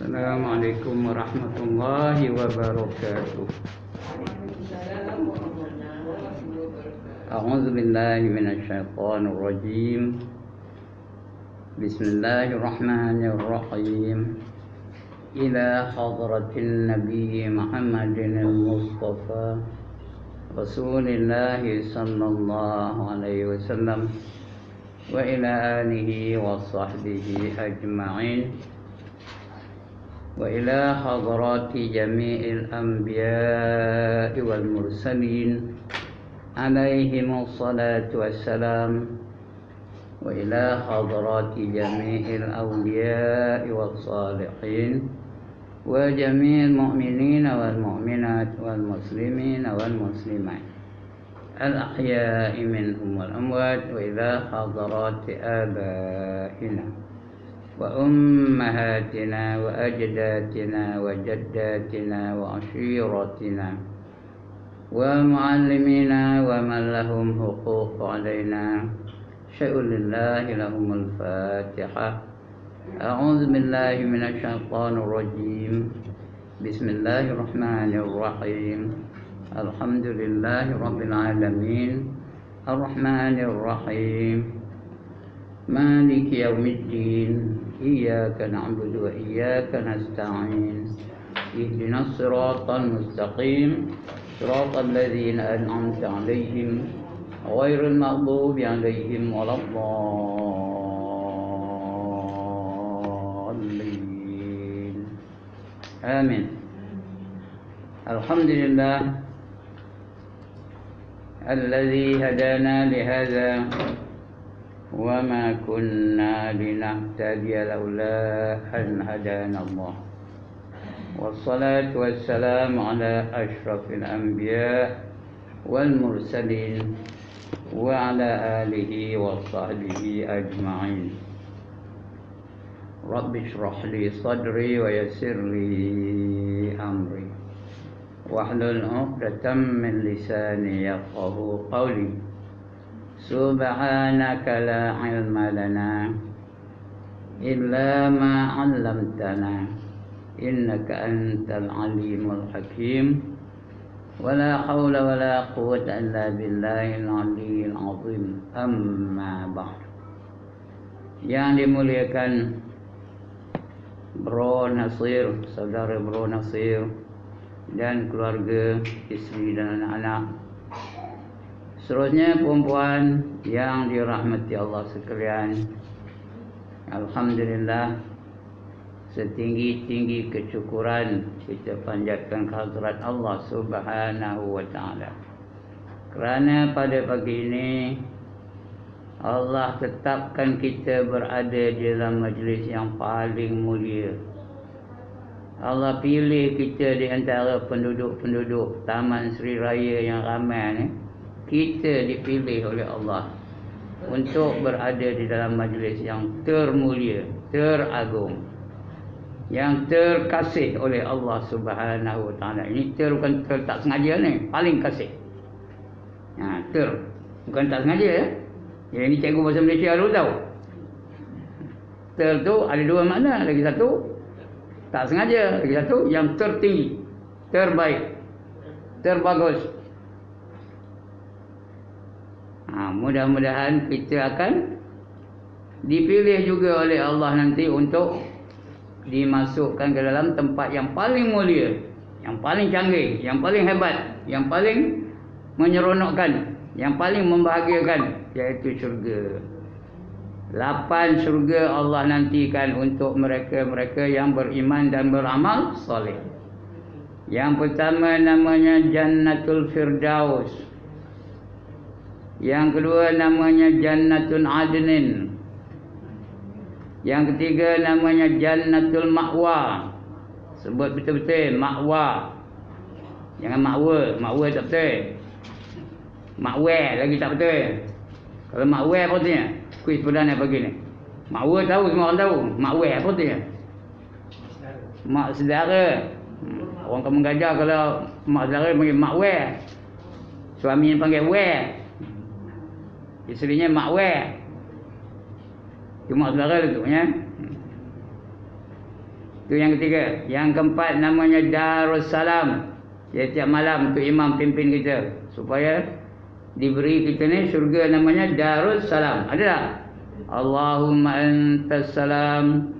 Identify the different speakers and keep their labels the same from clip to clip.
Speaker 1: Assalamualaikum warahmatullahi wabarakatuh. A'udzu billahi minasy syaithanir rajim. Bismillahirrahmanirrahim. Ila hadratin Nabi Muhammadin al-Mustafa Rasulillah sallallahu alaihi wasallam wa ila alihi wa sahbihi ajma'in. وإلى حضرات جميع الأنبياء والمرسلين عليهم الصلاة والسلام وإلى حضرات جميع الأولياء والصالحين وجميع المؤمنين والمؤمنات والمسلمين والمسلمات الأحياء منهم والأموات وإلى حضرات آبائنا وأمهاتنا وأجدادنا وجداتنا وعشيرتنا ومعلمينا ومن لهم حقوق علينا شيء لله لهم الفاتحة. أعوذ بالله من الشيطان الرجيم. بسم الله الرحمن الرحيم. الحمد لله رب العالمين الرحمن الرحيم مالك يوم الدين إياك نعبد وإياك نستعين اهدنا الصراط المستقيم صراط الذين أنعمت عليهم غير المغضوب عليهم ولا الضالين آمين. الحمد لله الذي هدانا لهذا وما كنا لنهتدي لولا أن هدانا الله والصلاة والسلام على أشرف الأنبياء والمرسلين وعلى آله وصحبه أجمعين. رب اشرح لي صدري ويسر لي أمري واحلل عقدة من لساني يفقه قولي. سبحانك لا علم لنا إلا ما علمتنا إنك أنت العليم الحكيم ولا حول ولا قوة إلا بالله العلي العظيم. أما بعد. Yang dimuliakan Bro Nasir, saudara Bro Nasir dan keluarga, isteri dan anak-anak, seterusnya perempuan yang dirahmati Allah sekalian, alhamdulillah, setinggi-tinggi kesyukuran kita panjatkan kehadrat Allah Subhanahu wa taala. Kerana pada pagi ini Allah tetapkan kita berada di dalam majlis yang paling mulia. Allah pilih kita di antara penduduk-penduduk Taman Sri Raya yang ramai ni. Kita dipilih oleh Allah untuk berada di dalam majlis yang termulia, teragung, yang terkasih oleh Allah Subhanahu wa taala. Ini bukan tak sengaja ni, paling kasih. Bukan tak sengaja ya. Yang ini cikgu bahasa Malaysia dulu tahu. Tu ada dua makna, lagi satu tak sengaja, lagi satu yang tertinggi, terbaik, terbagus. Mudah-mudahan kita akan dipilih juga oleh Allah nanti untuk dimasukkan ke dalam tempat yang paling mulia, yang paling canggih, yang paling hebat, yang paling menyeronokkan, yang paling membahagiakan, iaitu syurga. 8 syurga Allah nantikan untuk mereka-mereka yang beriman dan beramal soleh. Yang pertama namanya Jannatul Firdaus. Yang kedua namanya Jannatul Adnin. Yang ketiga namanya Jannatul Ma'wa. Sebut betul-betul Ma'wa. Jangan Ma'wa, Ma'wa tak betul. Ma'wa lagi tak betul. Kalau Ma'wa apa artinya? Kuis perdana pagi ni. Ma'wa tahu, semua orang tahu. Ma'wa apa artinya? Mak saudara. Orang Kampung Gajah kalau mak saudara panggil Ma'wa. Suami panggil Wa. Isterinya Ma'wa. Cuma saudara tu ya. Itu yang ketiga. Yang keempat namanya Darussalam. Setiap malam tu imam pimpin kita supaya diberi kita ni syurga namanya Darussalam. Ada tak? Allahumma antas salam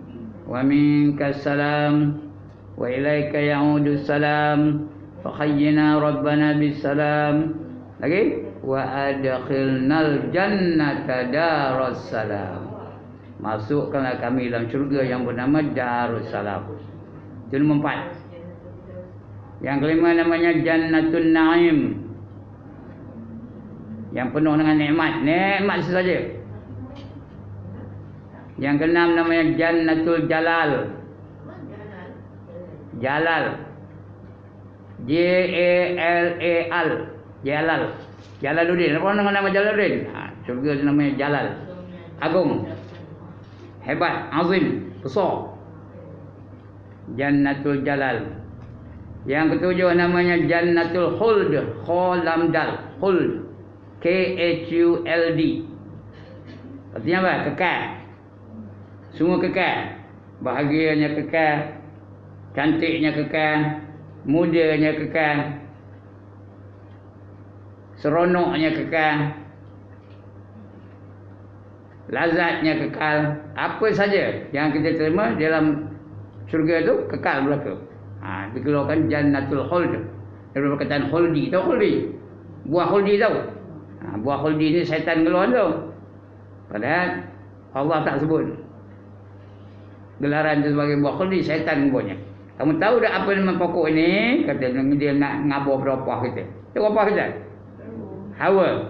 Speaker 1: wa minkas salam wa ilaika ya'udus salam fa hayyina rabbana bis salam. Lagi wa adkhilnal jannata darussalam. Masukkanlah kami dalam syurga yang bernama Darussalam. Itu nombor 4. Yang kelima namanya Jannatun Naim, yang penuh dengan nikmat. Nikmat saja. Yang keenam namanya Jannatul Jalal. Jalal. Jalal. Jalal. Jalaluddin. Apa dengan nama Jalaluddin? Syurga itu namanya Jalal. Agung. Hebat. Azim. Besar. Jannatul Jalal. Yang ketujuh namanya Jannatul Khuld. Kholamdal. Khuld. Khuld. Artinya apa? Kekal. Semua kekal. Bahagianya kekal. Cantiknya kekal. Mudanya kekal. Seronoknya kekal. Lazatnya kekal. Apa saja yang kita terima dalam syurga itu kekal belaka. Dikeluarkan Jannatul Khuld. Daripada perkataan khuldi. Tahu khuldi? Buah khuldi tahu? Buah khuldi ni syaitan keluar tu. Padahal Allah tak sebut gelaran itu sebagai buah khuldi, syaitan membuatnya. Kamu tahu tak apa nama pokok ini? Kata dia nak ngabur berapa kita. Tahu apa kita? Hawa.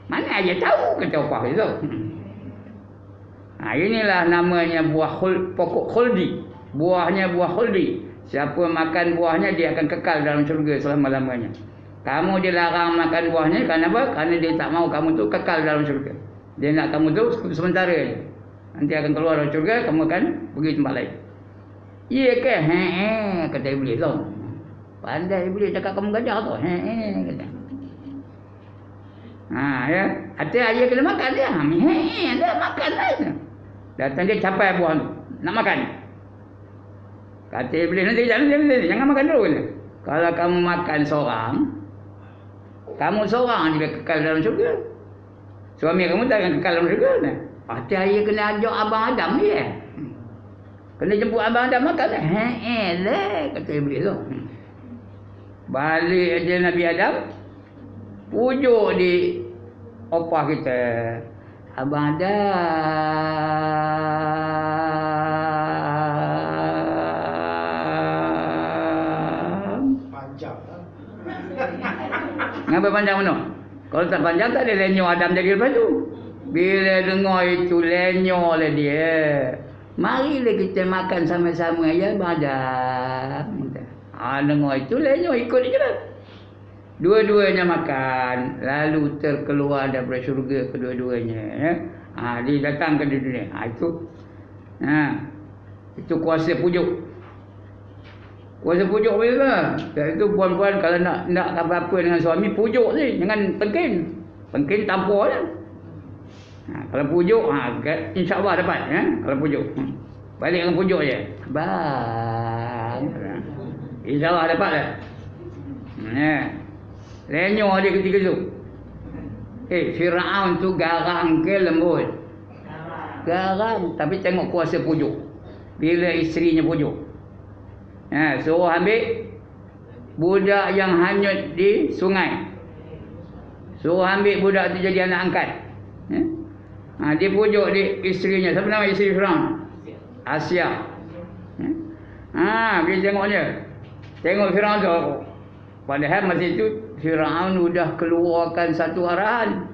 Speaker 1: Mana aja tahu kata apa itu. Inilah namanya buah pokok khuldi. Buahnya buah khuldi. Siapa makan buahnya dia akan kekal dalam syurga selama-lamanya. Kamu dilarang makan buahnya kerana apa? Kerana dia tak mahu kamu tu kekal dalam syurga. Dia nak kamu tu sementara je. Nanti akan keluar dari syurga, kamu akan pergi tempat lain. Iya ke? Kata Iblis tu. Pandai Iblis cakap kamu gajah tu. Kata. Ya. Hati ayah kena makan dia. Dia makan lah. Datang dia capai buah tu. Nak makan. Kata Iblis, nanti jangan makan dulu. Kalau kamu makan seorang, kamu seorang juga kekal dalam syurga. Suami kamu tak akan kekal dalam syurga. Hati ayah kena ajak abang Adam ni. Kena jemput abang Adam makan. Kata Iblis tu. Balik aja Nabi Adam, pujuk di opah kita. Abang Adam. Panjang lah. Ngapa panjang mana? Kalau tak panjang tak ada lenyo Adam jadi lepas tu. Bila dengar itu lenyo oleh dia. Marilah kita makan sama-sama ya Abang Adam. Dengar itu lenyo ikut je lah. Dua-duanya makan, lalu terkeluar daripada syurga kedua-duanya. Dia datang ke dunia. Itu kuasa pujuk. Kuasa pujuk bila? Itu puan-puan kalau nak apa-apa dengan suami, pujuk je, jangan tengkin. Tengkin tampar je. Kalau pujuk, insya-Allah dapat. Kalau pujuk, balik dengan pujuk je. Bang, insya-Allah dapat lah. Lenyo dia ketika tu. Firaun tu garang ke lembut? Garang. Tapi tengok kuasa pujuk. Bila isterinya pujuk. Suruh ambil budak yang hanyut di sungai. Suruh ambil budak tu jadi anak angkat. Dia pujuk di isterinya. Siapa nama isteri Firaun? Asia. Bila tengoknya. Tengok Firaun tu. Padahal masa itu Firaun sudah keluarkan satu arahan.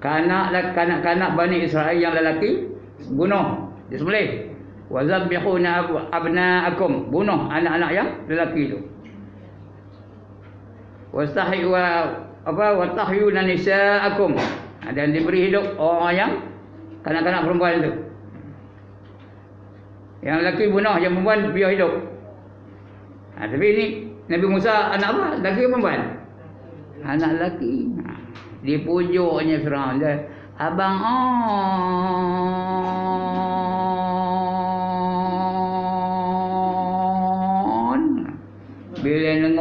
Speaker 1: Kanak-kanak Bani Israel yang lelaki bunuh, disembelih. Wa zabbihuna abna'akum, bunuh anak-anak yang lelaki itu. Wastahyuna nisa'akum, dan diberi hidup orang yang kanak-kanak perempuan itu. Yang lelaki bunuh, yang perempuan biar hidup. Tapi ini Nabi Musa anak apa? Lelaki ke perempuan? Anak lelaki. Dipujuknya Firaun dia, abang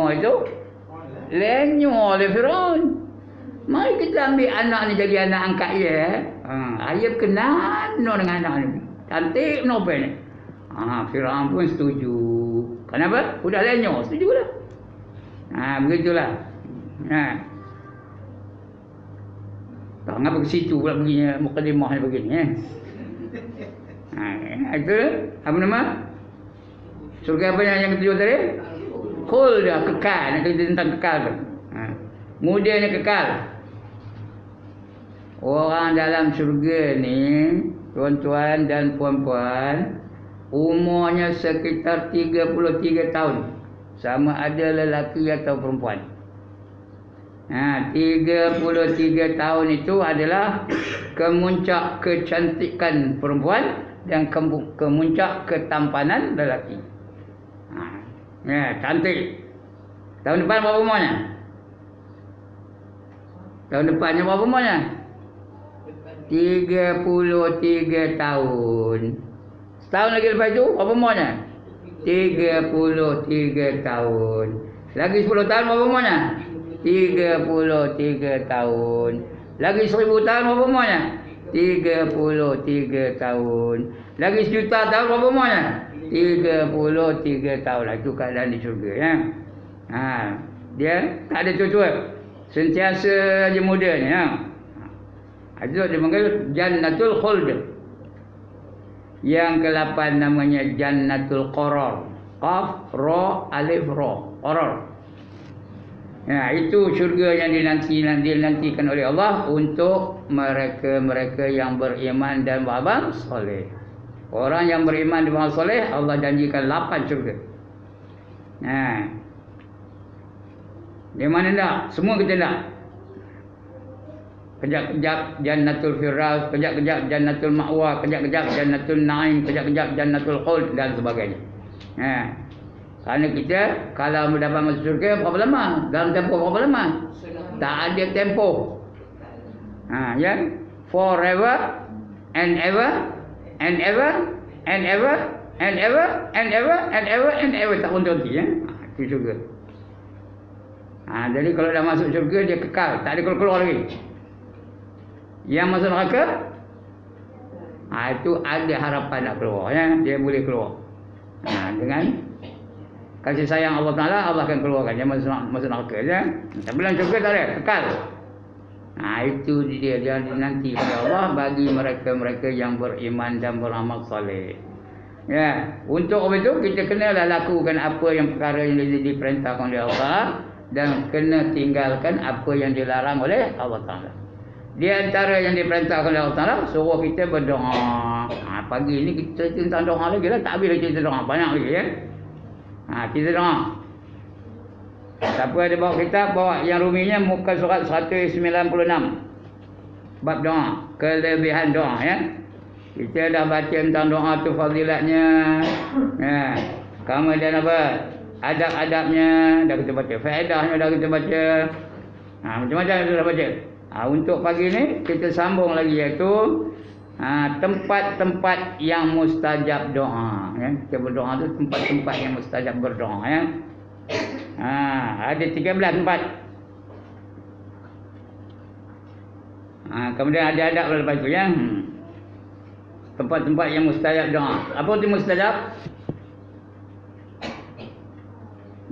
Speaker 1: lenyo itu. Lenyo oleh Firaun. Mari kita ambil anak ni jadi anak angkat dia. Ayah kenal dengan anak ni. Cantik nopo ni. Firaun pun setuju. Kenapa? Udah lenyo, setujulah. Begitulah. Tak ngapa ke situ pula pergi mukadimah ni begini itu apa nama? Surga apa yang ketujuh tadi? Khuld, kekal. Nak cerita tentang kekal tu. Mudanya kekal. Orang dalam syurga ni, tuan-tuan dan puan-puan, umurnya sekitar 33 tahun. Sama ada lelaki atau perempuan. 33 tahun itu adalah kemuncak kecantikan perempuan dan kemuncak ketampanan lelaki. Cantik. Tahun depan berapa umurnya? Tahun depannya berapa umurnya? 33 tahun. Setahun lagi lepas itu berapa umurnya? 33 tahun. Lagi 10 tahun berapa umurnya? 33 tahun. Lagi 1000 tahun berapa umurnya? 33 tahun. Lagi 1,000,000 tahun berapa umurnya? 33 tahun. Itu keadaan di syurga ya. Dia tak ada tua-tua. Sentiasa je muda ni ya. Itu dia panggil Jannatul Khuld. Yang ke-8 namanya Jannatul Qarar. Qaf, Ra, Alif, Ra. Qarar. Itu syurga yang dinantikan oleh Allah untuk mereka-mereka yang beriman dan beramal soleh. Orang yang beriman dan beramal soleh, Allah janjikan 8 syurga. Di mana tak? Semua kita tak. Kejap-kejap Jannatul Firdaus, kejap-kejap Jannatul Ma'wa, kejap-kejap Jannatul Naim, kejap-kejap Jannatul Khuld dan sebagainya. Kerana kita kalau mendapat masuk syurga berapa lama? Dalam tempoh berapa lama? Tak ada tempoh. Forever and ever and ever and ever and ever and ever and ever and ever, tak berhenti ya. Itu syurga. Jadi kalau dah masuk syurga dia kekal, tak ada keluar lagi. Yang masuk neraka, itu ada harapan nak keluar ya, dia boleh keluar. Dengan kasih sayang Allah Ta'ala, Allah akan keluarkan dia masuk neraka ya. Tapi dalam syurga tak ada, kekal. Itu dia yang dinanti oleh Allah bagi mereka-mereka yang beriman dan beramal soleh. Ya, untuk itu kita kenalah lakukan apa yang perkara yang diperintahkan oleh Allah dan kena tinggalkan apa yang dilarang oleh Allah Ta'ala. Di antara yang diperintahkan oleh Allah Ta'ala, suruh kita berdoa. Pagi ni kita cerita tentang doa lagi lah. Tak habis cerita doa. Banyak lagi ya. Kita doa. Siapa ada bawa kitab, bawa yang ruminya muka surat 196. Bab doa. Kelebihan doa ya. Kita dah baca tentang doa tu fadilatnya. Kemudian apa? Adab-adabnya dah kita baca. Faedahnya dah kita baca. Macam-macam kita dah baca. Untuk pagi ni kita sambung lagi iaitu tempat-tempat yang mustajab doa ya. Kita berdoa tu tempat-tempat yang mustajab berdoa ya. Ada 13 tempat. Kemudian ada adab lepas tu ya. Tempat-tempat yang mustajab doa. Apa tu mustajab?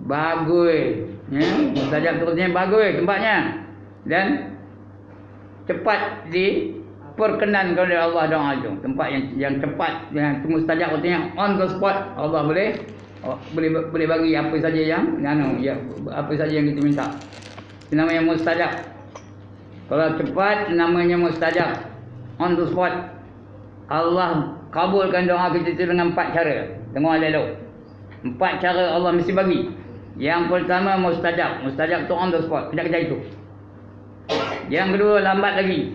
Speaker 1: Bagus ya. Mustajab tu artinya bagus tempatnya. Dan cepat diperkenankan oleh Allah doa itu. Tempat yang cepat, yang mustajab artinya on the spot. Allah boleh bagi apa saja yang apa saja yang kita minta. Itu namanya mustajab. Kalau cepat namanya mustajab. On the spot. Allah kabulkan doa kita itu dengan 4 cara. Dengar elok. 4 cara Allah mesti bagi. Yang pertama mustajab. Mustajab tu on the spot. Kejap-kejap itu. Yang kedua lambat lagi.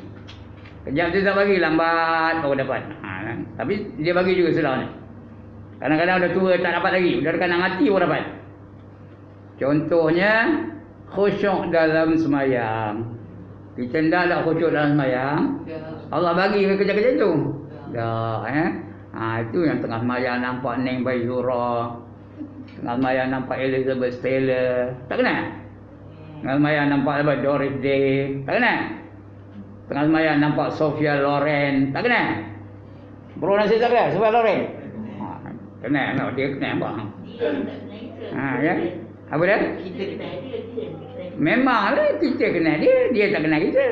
Speaker 1: Kejap tu tak bagi, lambat baru dapat. Tapi dia bagi juga sudah ni. Kadang-kadang dah tua tak dapat lagi, dah dekat nak mati baru dapat. Contohnya khusyuk dalam semayang. Kita hendaklah khusyuk dalam semayang. Allah bagi kejap-kejap itu. Dah Itu yang tengah semayang nampak Neng Baizura. Tengah semayang nampak Elizabeth Taylor, tak kenal. Tengah semayang nampak apa Doris Day, tak kenal. Tengah semayang nampak Sophia Loren, tak kenal. Bro nasi tak kenal Sophia Loren. Kenal, no, dia kenal bang. Ya. Apa dia?
Speaker 2: Kita kenal dia.
Speaker 1: Memanglah kita kenal dia tak kenal kita.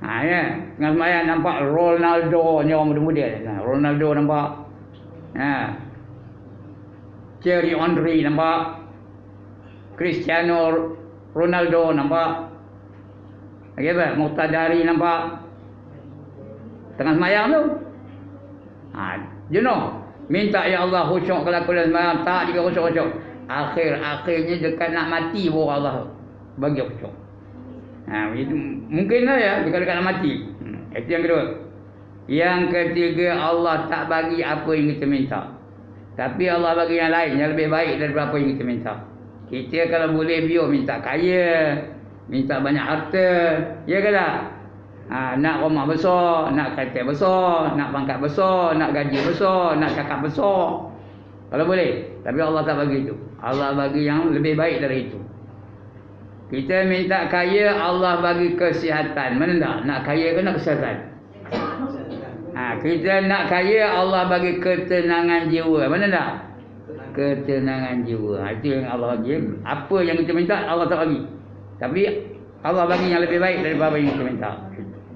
Speaker 1: Ya. Tengah semayang nampak Ronaldo ni orang muda-muda. Ronaldo nampak. Thierry Henry nampak. Cristiano Ronaldo nampak. Lagi apa? Muqtadari nampak. Tengah semayang tu. Jenuh. Minta ya Allah khusyuk kalau aku dalam semayang. Tak juga khusyuk-khusyuk. Akhirnya dekat nak mati pun Allah bagi khusyuk. Itu mungkinlah ya dekat nak mati. Itu yang kedua. Yang ketiga, Allah tak bagi apa yang kita minta. Tapi Allah bagi yang lain yang lebih baik daripada apa yang kita minta. Kita kalau boleh biar minta kaya, minta banyak harta, ya ke tak? Nak rumah besar, nak kereta besar, nak pangkat besar, nak gaji besar, nak cakap besar. Kalau boleh. Tapi Allah tak bagi itu. Allah bagi yang lebih baik dari itu. Kita minta kaya, Allah bagi kesihatan. Mana tak? Nak kaya ke nak kesihatan? Kita nak kaya, Allah bagi ketenangan jiwa. Mana tak? Ketenangan jiwa. Itu yang Allah bagi. Apa yang kita minta, Allah tak bagi. Tapi Allah bagi yang lebih baik daripada apa yang kita minta.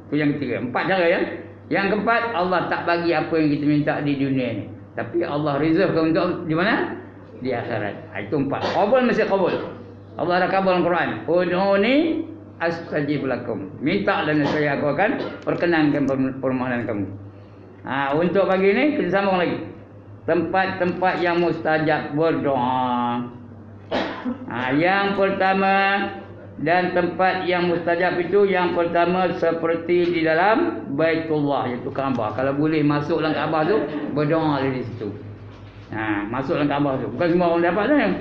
Speaker 1: Itu yang ketiga. 4 cara ya. Yang keempat, Allah tak bagi apa yang kita minta di dunia ni. Tapi Allah reserve untuk di mana? Di akhirat. Itu 4. Qabul mesti qabul. Allah dah kabul Al-Quran. Ud'uni astajib lakum. Minta dan saya aku akan perkenankan permohonan kamu. Untuk pagi ni kita sambung lagi. Tempat-tempat yang mustajab berdoa. Yang pertama dan tempat yang mustajab itu yang pertama seperti di dalam Baitullah iaitu Kaabah. Kalau boleh masuk dalam Kaabah tu berdoa di situ. Masuk dalam Kaabah tu. Bukan semua orang dapat dah.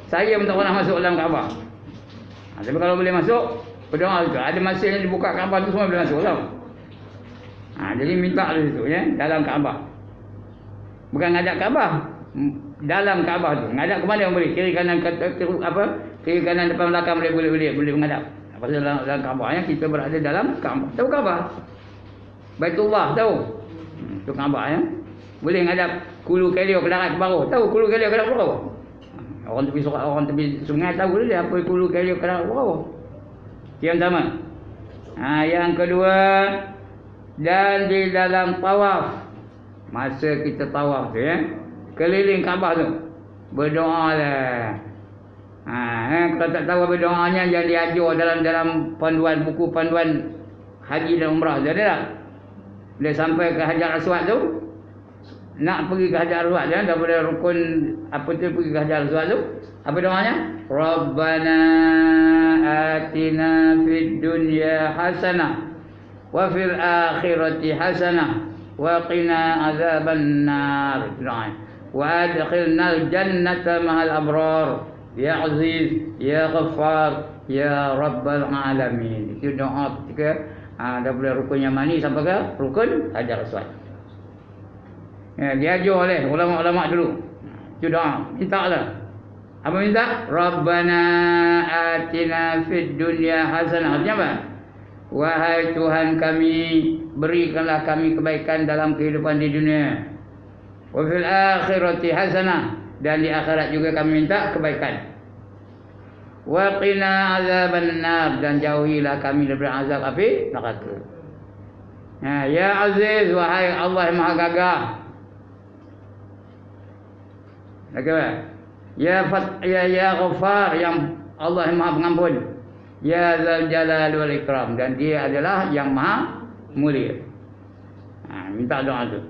Speaker 1: Saya pun tak pernah masuk dalam Kaabah. Tapi kalau boleh masuk berdoa tu. Ada masa yang dibuka Kaabah tu semua boleh masuk tau. Jadi minta di situ ya, dalam Kaabah. Bukan ngadap Kaabah, dalam Kaabah tu. Ngadap ke mana yang boleh? Kiri kanan kiri kanan depan belakang boleh menghadap. Pasal dalam Kaabah ya, kita berada dalam Kaabah. Tahu Kaabah? Baitullah tahu? Tu Kaabah ya. Boleh ngadap Hulu Kelio ke darat ke baru. Tahu Hulu Kelio ke darat ke baru? Orang tepi sungai tahu dia apa Hulu Kelio ke darat ke baru. Yang pertama. Yang kedua, dan di dalam tawaf, masa kita tawaf tu ya, keliling Kaabah tu berdoalah. Kalau tak tahu apa doanya yang diajar dalam panduan buku panduan haji dan umrah tu ada tak? Dia sampai ke Hajar Aswad tu, nak pergi ke Hajar Aswad ya, daripada rukun pergi ke Hajar Aswad tu, apa doanya? Rabbana atina fid dunya hasanah wa fil akhirati hasanah wa qina azabannar. Wa adkhilnal jannata ma'al abrar. Ya Aziz, Ya Ghaffar, Ya Rabbal Alamin. Itu doa ketika daripada rukun Yamani sampai ke rukun Hajar Aswad. Diajar oleh ulama-ulama dulu. Itu doa. Minta lah. Apa minta? Rabbana atina fid dunya hasanah. Artinya apa? Wahai Tuhan kami, berikanlah kami kebaikan dalam kehidupan di dunia. Wa fil akhirati hasanah. Dan di akhirat juga kami minta kebaikan. Wa qina azaban nar, dan jauhilah kami daripada azab api neraka. Ya Aziz, wahai Allah yang Maha Gagah. Ya Ghaffar, yang Allah yang Maha Pengampun. Ya Dzal Jalal wal Ikram, dan dia adalah yang Maha Mulia. Minta doa tu.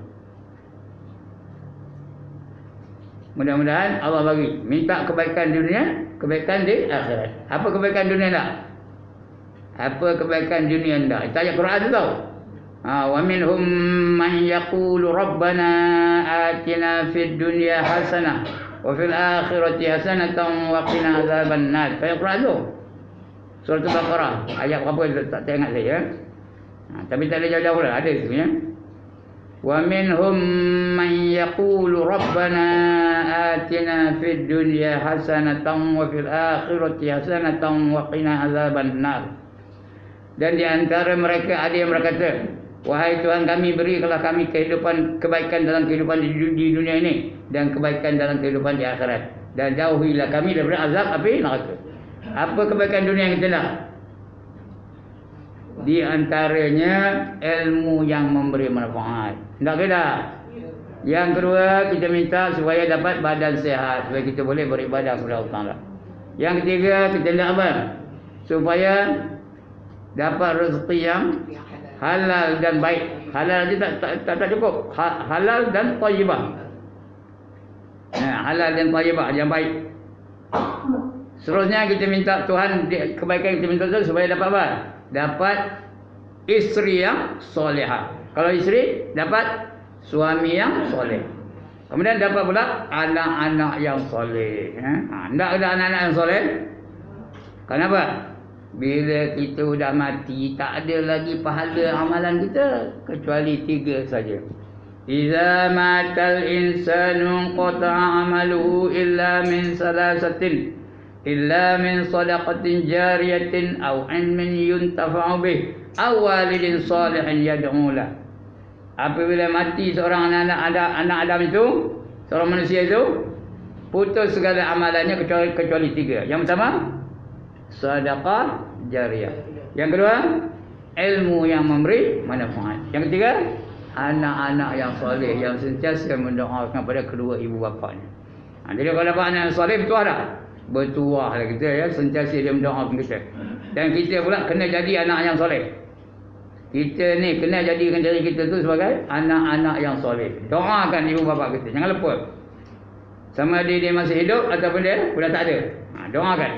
Speaker 1: Mudah-mudahan Allah bagi. Minta kebaikan di dunia, kebaikan di akhirat. Apa kebaikan dunia tak? Apa kebaikan dunia tak? Itu ayat Quran tu tau. Wa minhum man yaqulu rabbana atina fid dunya hasanah wa fil akhirati hasanatan wa qina azaban nar. Ayat Quran tu. Surah Al-Baqarah. Ayat berapa tak ingat saya. Tapi tak ada jauh-jauh lah. Ada tu ya. Wa minhum man yaqulu rabbana atina fid dunya hasanatan wa fil akhirati hasanatan wa qina azaban nar. Dan di antara mereka ada yang berkata, wahai Tuhan kami, berikanlah kami kehidupan kebaikan dalam kehidupan di dunia ini dan kebaikan dalam kehidupan di akhirat, dan jauhilah kami daripada azab api neraka. Apa kebaikan dunia yang kita nak? Di antaranya ilmu yang memberi manfaat. Tak kena. Yang kedua, kita minta supaya dapat badan sehat, supaya kita boleh beribadah kepada Allah Taala. Yang ketiga, kita nak apa? Supaya dapat rezeki yang halal dan baik. Halal saja tak cukup. Halal dan thayyibah. Halal dan thayyibah yang baik. Seterusnya kita minta Tuhan, kebaikan kita minta Tuhan supaya dapat apa? Dapat isteri yang solehah. Kalau isteri, dapat suami yang soleh. Kemudian dapat pula anak-anak yang soleh. Tak ada anak-anak yang soleh. Kenapa? Bila kita dah mati, tak ada lagi pahala amalan kita kecuali 3 saja. Iza matal insanu qata'a amaluhu illa min salasatin, illa min sadaqatin jariyatin aw ilmin yuntafa'u bih aw walidin salihin yad'u lah. Apabila mati seorang anak Adam itu, seorang manusia itu, putus segala amalannya kecuali 3. Yang pertama, sedekah jariyah. Yang kedua, ilmu yang memberi manfaat. Yang ketiga, anak-anak yang soleh yang sentiasa mendoakan kepada kedua ibu bapanya. Jadi kalau dapat anak yang soleh, bertuah lah kita ya, sentiasa dia mendoakan kita. Dan kita pula kena jadi anak yang soleh. Kita ni kena jadikan diri kita tu sebagai anak-anak yang soleh. Doakan ibu bapa kita, jangan lupa. Sama dia masih hidup ataupun dia sudah tak ada. Doakan.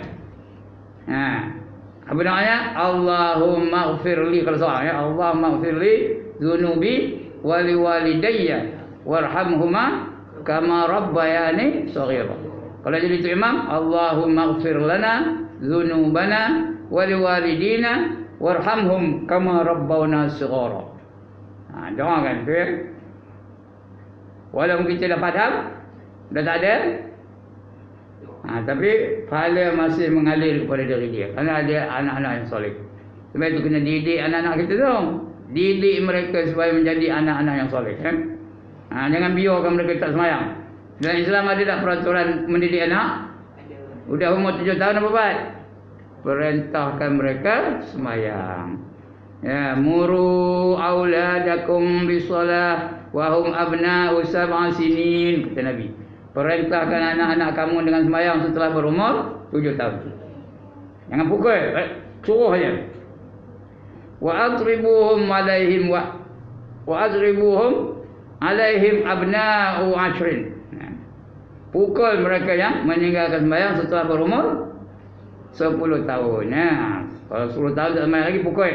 Speaker 1: Apa doanya? Allahumma ighfirli, kalau soal ya, Allahumma ighfirli dzunubi wa liwalidayya warhamhuma kama rabbayani shaghira. Kalau jadi itu imam, Allahumma ighfir lana dzunubana wa liwalidina warhamhum kama rabbawna shighara. Doakan tu ya. Walaupun kita dah padam, dah tak ada, tapi pahala masih mengalir kepada diri dia, kerana ada anak-anak yang soleh. Sebab itu kena didik anak-anak kita tu. Didik mereka supaya menjadi anak-anak yang soleh kan? Jangan biarkan mereka tak semayang. Dalam Islam ada tak peraturan mendidik anak? Sudah umur 7 tahun apa buat? Perintahkan mereka semayang. Ya, muru auladakum bisalah wa hum abna'u sab'a sinin, kata Nabi. Perintahkan anak-anak kamu dengan semayang setelah berumur 7 tahun. Jangan pukul, suruh saja. Wa adribuhum alaihim abna'u ashrin. Pukul mereka yang meninggalkan sembahyang setelah berumur 10 tahun. Kalau 10 tahun tak sembahyang lagi, pukul.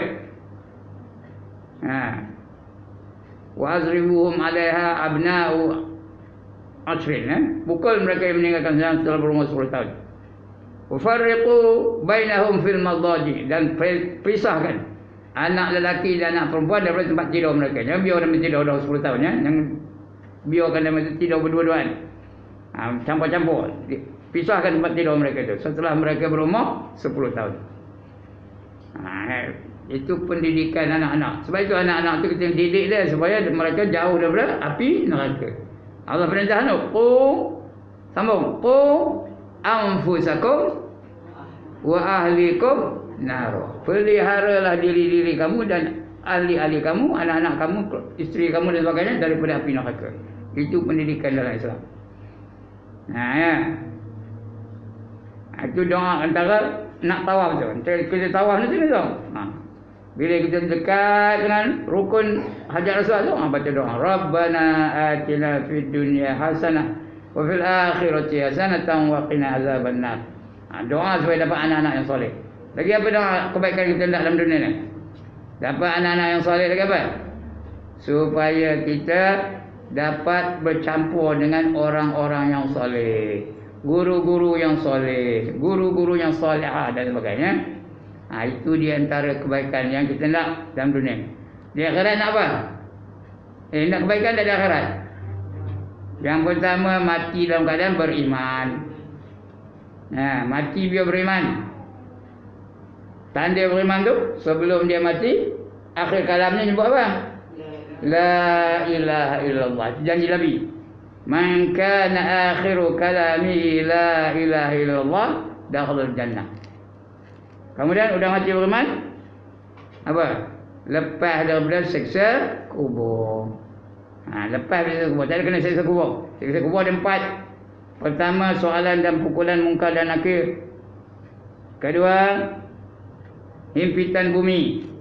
Speaker 1: Wa azribuhum alaiha abna'u ashrin. Pukul mereka yang meninggalkan sembahyang setelah berumur 10 tahun. Wa farriqu bainahum fil madaji, dan pisahkan anak lelaki dan anak perempuan daripada tempat tidur mereka. Jangan biar mereka tidur dah 10 tahun ya. Jangan biarkan mereka tidur berdua-duaan. Campur-campur. Pisahkan tempat tidur mereka itu setelah mereka berumur 10 tahun. Itu pendidikan anak-anak. Sebab itu anak-anak itu kita didik dia supaya mereka jauh daripada api neraka. Allah perintah sambung. Qu anfusakum wa ahlikum nar. Peliharalah diri-diri kamu dan ahli-ahli kamu, anak-anak kamu, isteri kamu dan sebagainya daripada api neraka. Itu pendidikan dalam Islam. Itu doa antara nak tawaf tu. Kita tawaf nanti tu. Bila kita dekat dengan rukun Hajar Aswad tu, baca doa. Rabbana atina fid dunya hasanah wa fil akhirati hasanatan wa qina azabannar. Doa supaya dapat anak-anak yang soleh. Lagi apa doa kebaikan kita dalam dunia ni? Dapat anak-anak yang soleh lagi apa? Supaya kita dapat bercampur dengan orang-orang yang soleh, guru-guru yang soleh, guru-guru yang salihah dan sebagainya. Itu di antara kebaikan yang kita nak dalam dunia. Di akhirat nak apa? Nak kebaikan tak ada akhirat. Yang pertama, mati dalam keadaan beriman. Mati biar beriman. Tanda beriman tu, sebelum dia mati, akhir kalamnya nyebut apa? La ilaha illallah. Janji Nabi. Man kana akhiru kalamihi la ilaha illallah dakhalul jannah. Kemudian udah mati beriman, apa? Lepas daripada siksa kubur. Lepas siksa kubur, tak ada kena siksa kubur. Siksa kubur ada 4. Pertama, soalan dan pukulan Munkar dan Nakir. Kedua, himpitan bumi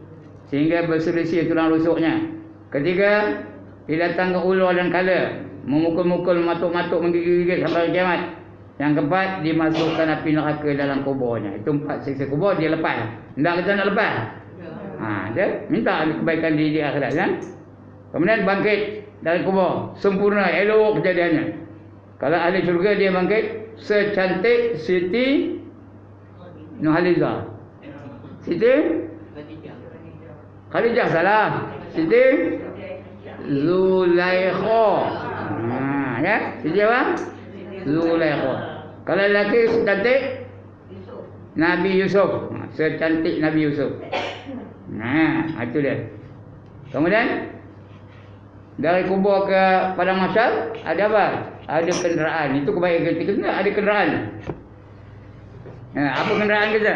Speaker 1: sehingga berselisih tulang rusuknya. Ketiga, didatang ke ulur dan kala, memukul-mukul, matuk-matuk, menggigit-gigit sampai kiamat. Yang keempat, dimasukkan api neraka dalam kuburnya. Itu 4 siksa kubur dia lepas. Tak kita nak lepas. Dia minta kebaikan di akhirat kan. Kemudian bangkit dari kubur, sempurna, elok kejadiannya. Kalau ahli syurga dia bangkit secantik Siti Nurhaliza. Siti Khadijah salah. Siti Zulaikha. Ya, Siti apa? Zulaikha. Kalau lelaki secantik Nabi Yusuf. Secantik Nabi Yusuf. Itu dia. Kemudian dari kubur ke padang mahsyar ada apa? Ada kenderaan. Itu kebaikan kita. Ada kenderaan. Apa kenderaan kita?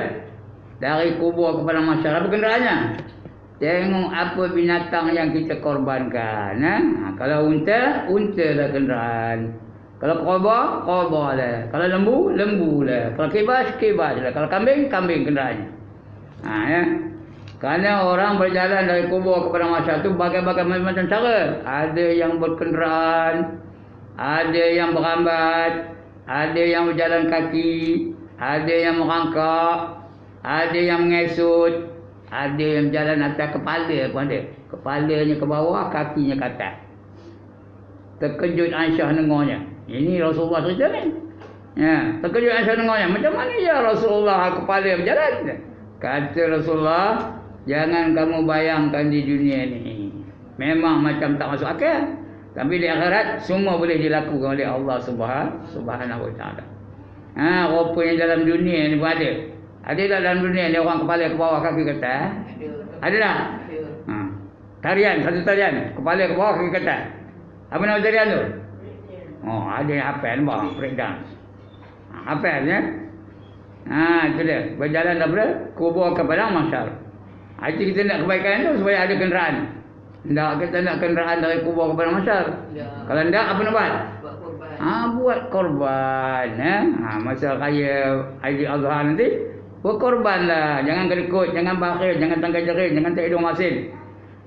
Speaker 1: Dari kubur ke padang mahsyar, apa kenderaannya? Tengok apa binatang yang kita korbankan. Kalau unta lah kenderaan. Kalau korban lah. Kalau lembu lah. Kalau kibas lah. Kalau kambing kenderaannya. Kerana orang berjalan dari kubur kepada mahsyar itu bagai-bagai macam cara. Ada yang berkenderaan, ada yang berambat, ada yang berjalan kaki, ada yang merangkak, ada yang mengesut, ada yang jalan atas kepala pun ada. Kepalanya ke bawah, kakinya ke atas. Terkejut Aisyah dengarnya. Ini Rasulullah cerita ni. Terkejut Aisyah dengarnya. Macam mana ya Rasulullah kepala berjalan? Kata Rasulullah, jangan kamu bayangkan di dunia ni. Memang macam tak masuk akal. Tapi di akhirat semua boleh dilakukan oleh Allah Subhanahu Wa Taala. Rupanya dalam dunia ni pun ada. Ada tak dalam dunia ni orang kepala ke bawah, kaki ke atas? Ada tak? Tarian, satu tarian. Kepala ke bawah, kaki ke atas. Apa nama tarian tu? Ada yang hafal bang, breakdance. Hafal ya? Itu dia. Berjalan daripada kubur ke padang mahsyar. Itu kita nak kebaikan tu supaya ada kenderaan. Tak kita nak kenderaan dari kubur ke padang mahsyar. Kalau tak, apa nak buat? Buat korban. Masa raya Haji Azhar nanti, berkorbanlah. Jangan kedekut, jangan bakhil, jangan tangkai jerit, jangan tak hidung masin.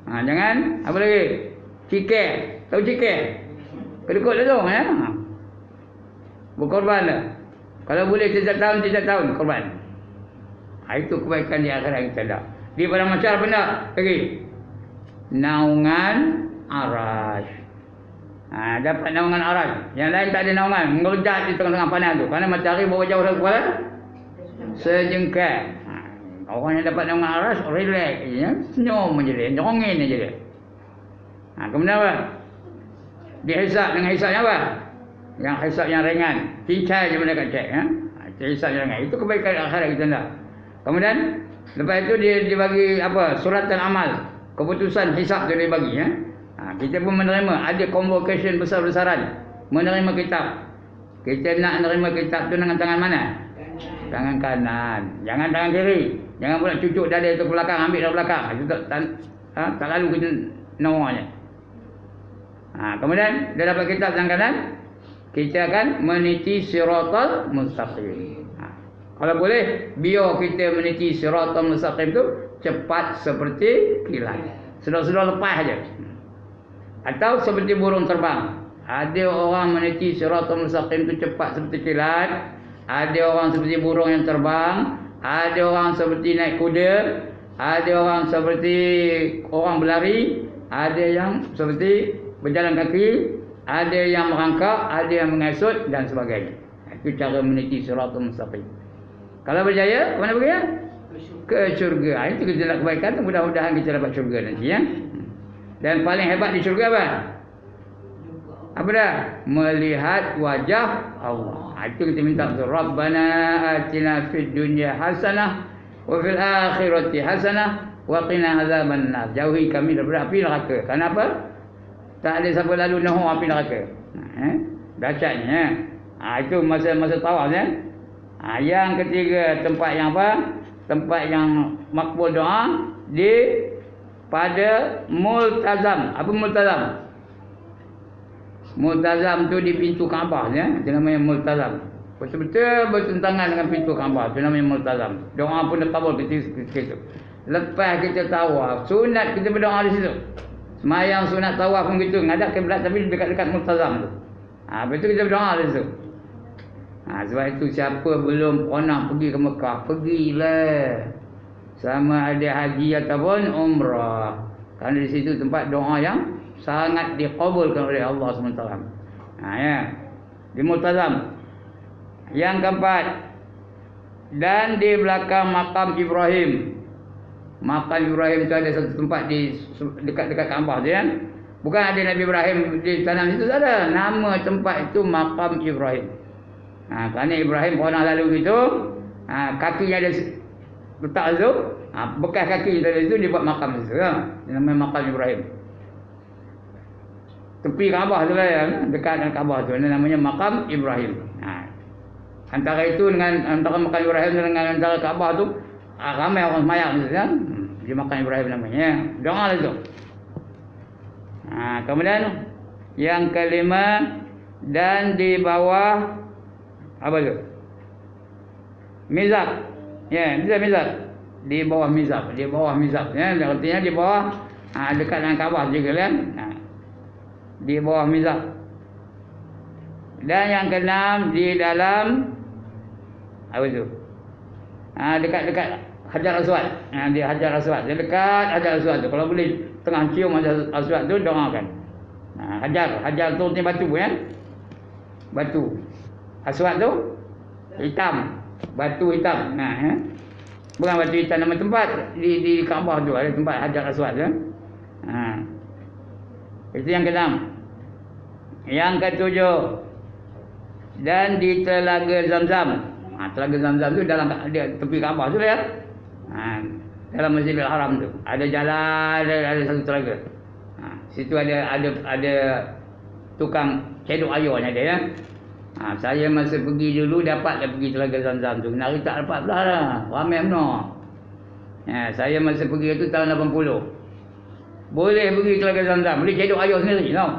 Speaker 1: Jangan, apa lagi? Cikir. Tahu cikir? Kedekut lah tu. Berkorbanlah. Kalau boleh setiap tahun korban. Itu kebaikan di akhirat kita dah. Di padang mahsyar apa nak? Lagi. Naungan arash. Dapat naungan arash. Yang lain tak ada naungan. Mengelejat di tengah-tengah panas tu. Kerana matahari bawa jauh dari kepala. Sejengkal. Orang yang dapat naungan arash, relax je. Senyum je dia. Nyerongin je dia. Kemudian apa? Dihisap dengan hisap yang apa? Yang hisap yang ringan. Cincai je mereka cek. Hisap yang ringan. Itu kebaikan akhirat kita nak. Kemudian lepas itu dia bagi apa? Suratan amal. Keputusan hisap tu dia bagi. Kita pun menerima. Ada convocation besar-besaran. Menerima kitab. Kita nak menerima kitab tu dengan tangan mana? Tangan kanan. Jangan tangan kiri. Jangan pula cucuk dada itu ke belakang. Ambil dari belakang. Itu tak lalu kita nawanya. Kemudian dia dapat kitab tangan kanan. Kita akan meniti siratal mustaqim. Kalau boleh, biar kita meniti siratal mustaqim tu cepat seperti kilat. Sudah lepas aja. Atau seperti burung terbang. Ada orang meniti siratal mustaqim tu cepat seperti kilat. Ada orang seperti burung yang terbang. Ada orang seperti naik kuda. Ada orang seperti orang berlari. Ada yang seperti berjalan kaki. Ada yang merangkak, ada yang mengesut dan sebagainya. Itu cara meniti siratal mustaqim. Kalau berjaya, mana pergi ya? Ke syurga. Itu kita nak kebaikan, mudah-mudahan kita dapat syurga nanti ya. Dan paling hebat di syurga apa? Apa dah? Melihat wajah Allah. Itu kita minta Rabbana atina fid dunya hasanah wa fil akhirati hasanah wa qina azabannar. Jauhi kami daripada api neraka. Kenapa? Tak ada siapa lalu nahu api neraka. Dahsyatnya. Itu masa tawaf ya. Yang ketiga, tempat yang apa? Tempat yang makbul doa pada multazam. Apa multazam? Multazam tu di pintu Kaabah ya. Itu namanya multazam. Betul-betul bertentangan dengan pintu Kaabah. Itu namanya multazam. Doa pun dikabul ketika itu. Lepas kita tawaf, sunat kita berdoa di situ. Semayang sunat tawaf pun gitu, ngadap kiblat tapi dekat-dekat multazam tu. Betul kita berdoa di situ. Sebab itu siapa belum pernah pergi ke Mekah, pergilah. Sama ada haji ataupun umrah. Kerana di situ tempat doa yang sangat dikabulkan oleh Allah SWT. Ya. Di multazam. Yang keempat, dan di belakang makam Ibrahim. Makam Ibrahim itu ada satu tempat di dekat-dekat Kaabah tu ya. Bukan ada Nabi Ibrahim di tanam situ ada. Nama tempat itu makam Ibrahim. Kerana Ibrahim pernah lalu gitu, kakinya ada letak tu, bekas kaki tadi itu dia buat makam situ ya. Namanya makam Ibrahim. Tepi Kaabah tu lah ya, dekat dengan Kaabah tu, namanya makam Ibrahim. Antara itu dengan antara makam Ibrahim dengan antara Kaabah tu, ramai orang semayang situ ya. Di makam Ibrahim namanya. Doa lah tu. Kemudian yang kelima, dan di bawah apa tu? Mizab. Ya, dia mizab. Di bawah mizab, di bawah mizab ya. Artinya di bawah dekat dengan Kaabah juga kan. Di bawah mizab. Dan yang keenam, di dalam apa tu? Dekat-dekat Hajar Aswad. Di Hajar Aswad. Dia dekat Hajar Aswad tu. Kalau boleh tengah cium Hajar Aswad tu, doakan. Hajar tu ni batu ya. Batu. Aswad tu hitam. Batu hitam. Bukan batu hitam, nama tempat di Kaabah tu ada tempat Hajar Aswad tu. Itu yang keenam. Yang ketujuh, dan di Telaga Zamzam. Telaga Zamzam tu dalam tepi Kaabah tu ya. Dalam Masjidil Haram tu ada jalan, ada satu telaga. Situ ada tukang cedok ayam ada ya. Saya masa pergi dulu dapatlah pergi Telaga Zamzam tu. Nari tak dapat belah lah. Ramai benar. Saya masa pergi tu tahun 80. Boleh pergi Telaga Zamzam, boleh cedok ayam sendiri tau.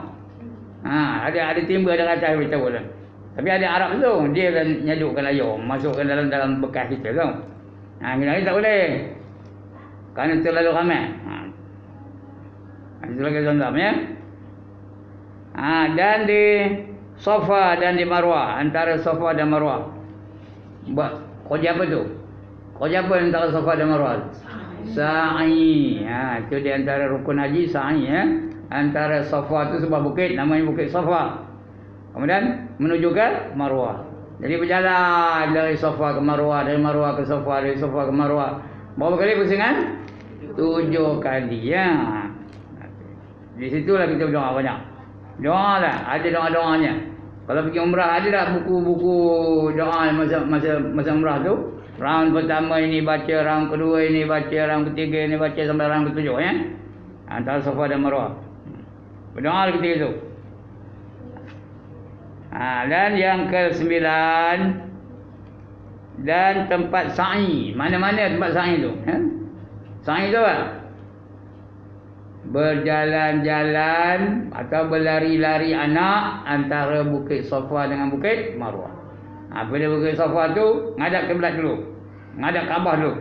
Speaker 1: Ada timba, ada rancang beritahu lah. Tapi ada Arab tu, dia nyadukkan ayam, masukkan dalam bekas kita tau. Kita tak boleh. Kerana terlalu ramai. Itu lagi Zamzam ya. Dan di Safa dan di Marwah, antara Safa dan Marwah. Buat kerja apa tu? Kerja apa antara Safa dan Marwah? Sa'i. Itu di antara rukun haji, sa'i ya. Antara Safa tu sebuah bukit, namanya Bukit Safa. Kemudian menuju ke Marwah. Jadi berjalan dari Safa ke Marwah, dari Marwah ke Safa, dari Safa ke Marwah. Berapa kali pusingan? 7 kali ya. Di situlah kita berdoa banyak. Doa lah, ada doa-doanya. Kalau pergi umrah ada dah buku-buku doa masa umrah tu. Round pertama ini baca, round kedua ini baca, round ketiga ini baca sampai round ketujuh ya. Antara Safa dan Marwah. Berdoa ketika itu. Dan yang ke-9, dan tempat sa'i. Mana-mana tempat sa'i tu? Sa'i tu apa? Berjalan-jalan atau berlari-lari anak antara Bukit Safa dengan Bukit Marwah. Pada Bukit Safa tu ngadap kiblat dulu. Ngadap Kaabah dulu.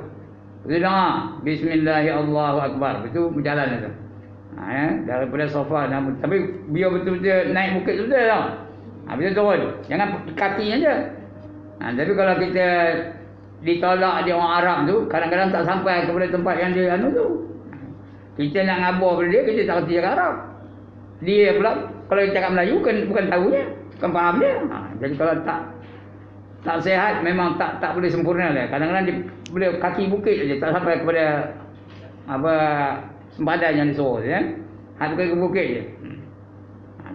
Speaker 1: Kita doa, Bismillahirrahmanirrahim. Itu berjalan tu. Daripada Safa, tapi biar betul-betul naik bukit tu betul tau. Bila turun, jangan kaki aja. Tapi kalau kita ditolak dia orang Arab tu, kadang-kadang tak sampai kepada tempat yang dia tu. Kita nak ngabur pada dia, kita tak kerti cakap Arab. Dia pula kalau dia cakap Melayu bukan tahunya, bukan faham dia. Jadi kalau tak sihat, memang tak boleh sempurna lah. Kadang-kadang dia boleh kaki bukit aja, tak sampai kepada sempadan yang disuruh ya. Hak pergi ke bukit je.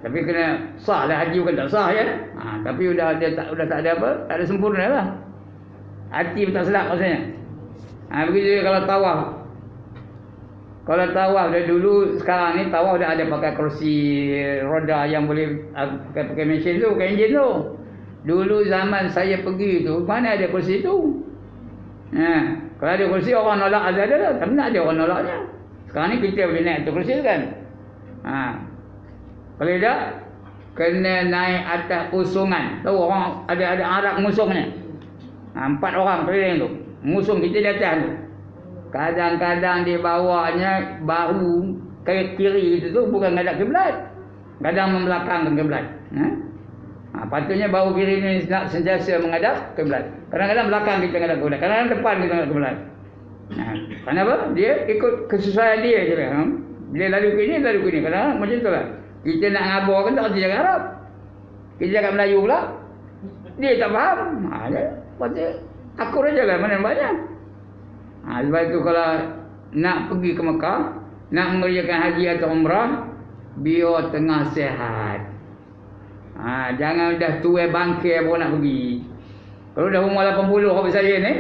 Speaker 1: Tapi kena sah lah, haji bukan tak sah ya. Tapi udah tak ada apa, tak ada sempurna lah. Hati pun tak selap maksudnya. Begitu kalau tawaf. Kalau tawaf dari dulu, sekarang ni tawaf dah ada pakai kerusi roda yang boleh pakai mesin tu, pakai enjin tu. Dulu zaman saya pergi tu, mana ada kerusi tu? Kalau ada kerusi orang nolak ada lah, tapi tak ada orang nolaknya. Sekarang ni kita boleh naik tu kerusi tu kan. Kalau tak, kena naik atas usungan. Tahu orang ada arak ngusungnya. 4 orang keliling tu. Ngusung kita di atas tu. Kadang-kadang dia bawanya bahu ke kiri itu tu bukan ngadap kiblat. Kadang membelakangkan kiblat. Patutnya bahu kiri ni nak sentiasa menghadap kiblat. Kadang-kadang belakang kita menghadap kiblat. Kadang-kadang depan kita menghadap kiblat. Kenapa? Dia ikut kesesuaian dia je. Dia lalu ke ini, lalu ke ini. Kadang-kadang macam tu lah. Kita nak ngabur kan tak kerti cakap Arab. Kita cakap Melayu pula. Dia tak faham. Patut akur aja lah mana banyak. Sebab itu kalau nak pergi ke Mekah, nak mengerjakan haji atau umrah, biar tengah sehat. Jangan dah tua bangkit baru nak pergi. Kalau dah umur 80 habis saya ni,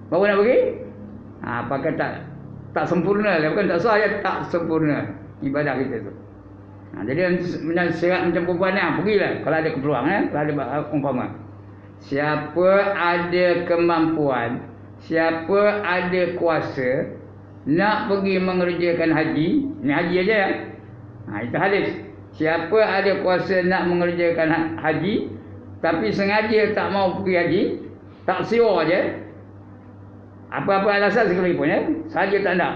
Speaker 1: baru nak pergi, pakai tak sempurna lah. Bukan tak sah, ya tak sempurna ibadah kita tu. Jadi syarat macam perempuan ni, pergilah kalau ada keperluan, kalau ada umpama. Siapa ada kemampuan, siapa ada kuasa nak pergi mengerjakan haji, ni haji aja ya. Itu hadis. Siapa ada kuasa nak mengerjakan haji tapi sengaja tak mau pergi haji, tak siwa aja. Apa-apa alasan sekalipun ya, saja tak nak.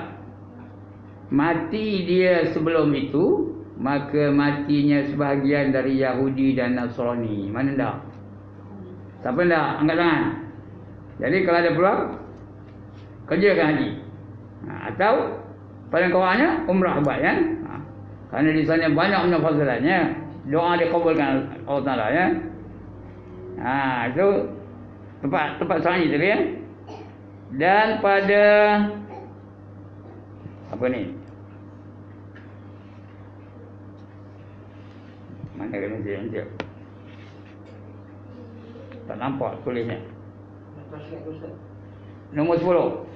Speaker 1: Mati dia sebelum itu, maka matinya sebahagian dari Yahudi dan Nasrani. Mana tak? Siapa tak? Angkat tangan. Jadi kalau ada peluang, kerjakan haji. Atau paling kurangnya umrah buat ya. Kerana di sana banyak punya fazilatnya. Doa dikabulkan Allah Taala ya. Itu tempat sa'i tadi ya. Dan pada apa ni? Mana kena dia? Tak nampak tulisnya. Nombor 10.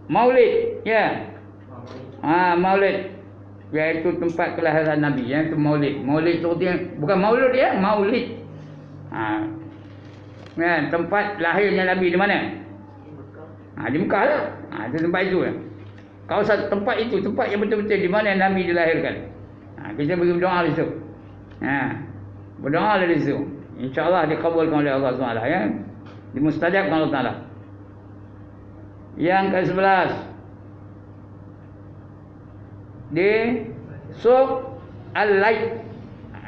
Speaker 1: Maulid, ya. Maulid. Iaitu tempat kelahiran Nabi, ya, itu Maulid. Maulid tu bukan maulud ya, Maulid. Tempat lahirnya Nabi di mana? Di Mekah lah. Itu tempat itu ya. Kawasan tempat itu, tempat yang betul-betul di mana Nabi dilahirkan. Kita pergi berdoa di situ. Berdoa di situ. InsyaAllah dikabulkan oleh Allah SWT ya. Dimustajabkan Allah Ta'ala. Yang ke-11, di Suq Al-Laik.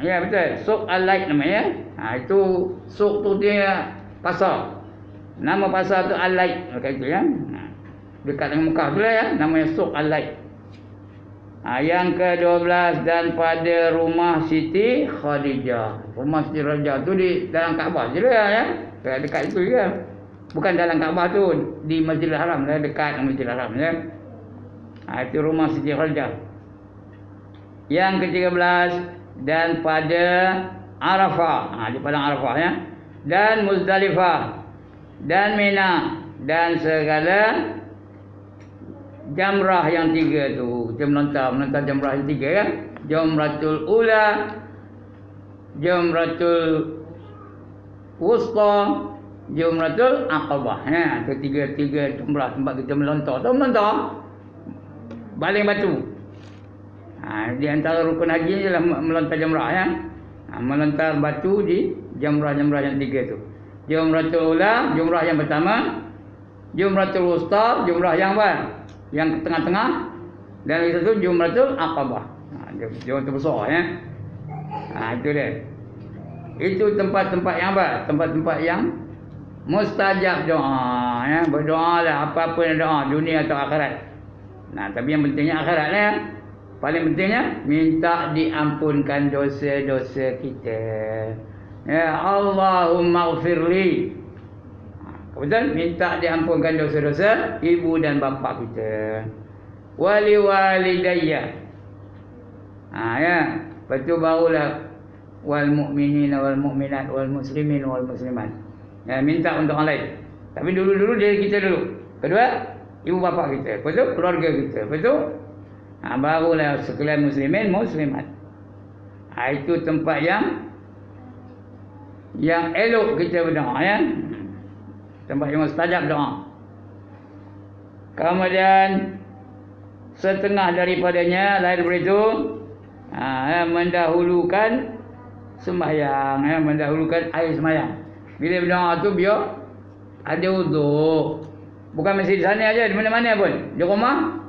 Speaker 1: Ya betul, Suq Al-Laik namanya. Itu suq tu dia pasar. Nama pasar tu Al-Laik, macam itu ya. Dekat dengan Mekah tu lah ya, namanya Suq Al-Laik. Yang ke-12, dan pada rumah Siti Khadijah. Rumah Siti Khadijah tu di dalam Kaabah je lah ya. Dekat itu je. Bukan dalam Kaabah tu, di Masjidil Haram lah, dekat Masjidil Haram ya. Itu rumah Siti Khadijah. Yang ke-13, dan pada Arafah, di padang Arafah ya. Dan Muzdalifah, dan Mina, dan segala jamrah yang 3 tu. Kita menonton jamrah yang 3 ya. Jamratul Ula, Jamratul Wusta, Jamratul Aqabah. Itu 3 jamrah tempat kita melontar. Tahu melontar? Baling batu. Di antara rukun haji ialah melontar jamrah ya. Melontar batu di jamrah-jamrah yang 3 tu. Jamratul Ula, jamrah yang pertama. Jamratul Wusta, jamrah yang apa? Yang tengah-tengah. Dan itu Jamratul Aqabah. Jamrah besar ya. Itu dia. Itu tempat-tempat yang apa? Tempat-tempat yang mustajab doa ya. Berdoalah apa-apa yang doa, dunia atau akhirat. Tapi yang pentingnya akhirat lah ya. Paling pentingnya minta diampunkan dosa-dosa kita. Ya Allahumma ighfirli. Betul? Minta diampunkan dosa-dosa ibu dan bapa kita. wali walidayya. Ya. Lepas tu barulah wal mu'minina wal mu'minat wal muslimin wal muslimat. Ya, minta untuk orang lain. Tapi dulu diri kita dulu. Kedua, ibu bapa kita. Lepas tu keluarga kita. Lepas tu barulah sekalian muslimin muslimat. Itu tempat yang elok kita berdoa, ya. Tempat yang mustajab doa. Kemudian setengah daripadanya lain daripada itu mendahulukan sembahyang, mendahulukan air sembahyang. Bila berdoa tu biar ada wuduk. Bukan mesti di sana aja, di mana-mana pun. Di rumah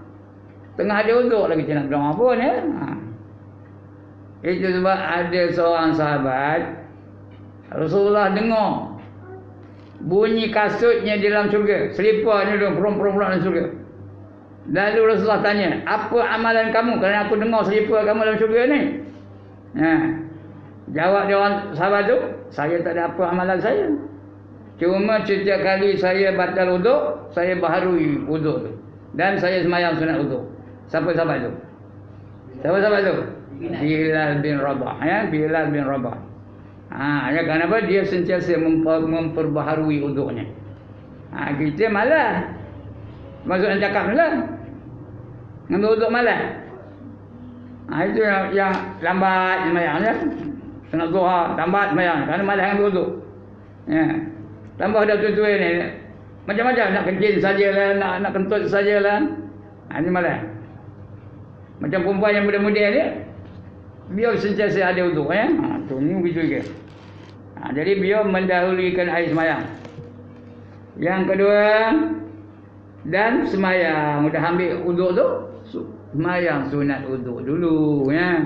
Speaker 1: tengah ada wuduk lagi kita nak berdoa pun, ya. Itu sebab ada seorang sahabat Rasulullah dengar bunyi kasutnya di dalam syurga, seliparnya dia perum-perum dalam syurga. Lalu Rasulullah tanya, apa amalan kamu kerana aku dengar selipar kamu dalam syurga ni? Jawab dia orang sahabat tu, saya tak ada apa amalan saya. Cuma setiap kali saya batal wuduk, saya baharui wuduk tu. Dan saya semayang sunat wuduk. Siapa sahabat tu? Siapa sahabat tu? Bilal bin Rabah, ya, Bilal bin Rabah. Ya, kenapa dia sentiasa memperbaharui wuduknya. Kita malas. Masuk dan cakap lah. Ngambil wuduk malas. Itu yang lambat semayang, ya. Sunat zuhur lambat semayang kerana malas ambil wuduk. Ya. Tambah dah tua-tua ni. Macam-macam nak kencing sajalah, nak kentut sajalah. Ini malas. Macam perempuan yang muda-muda ni, biar sentiasa ada wuduk, ya. Tu ni begitu juga. Jadi biar mendahulukan air semayang. Yang kedua, dan semayang sudah ambil wuduk tu, semayang sunat wuduk dulu, ya.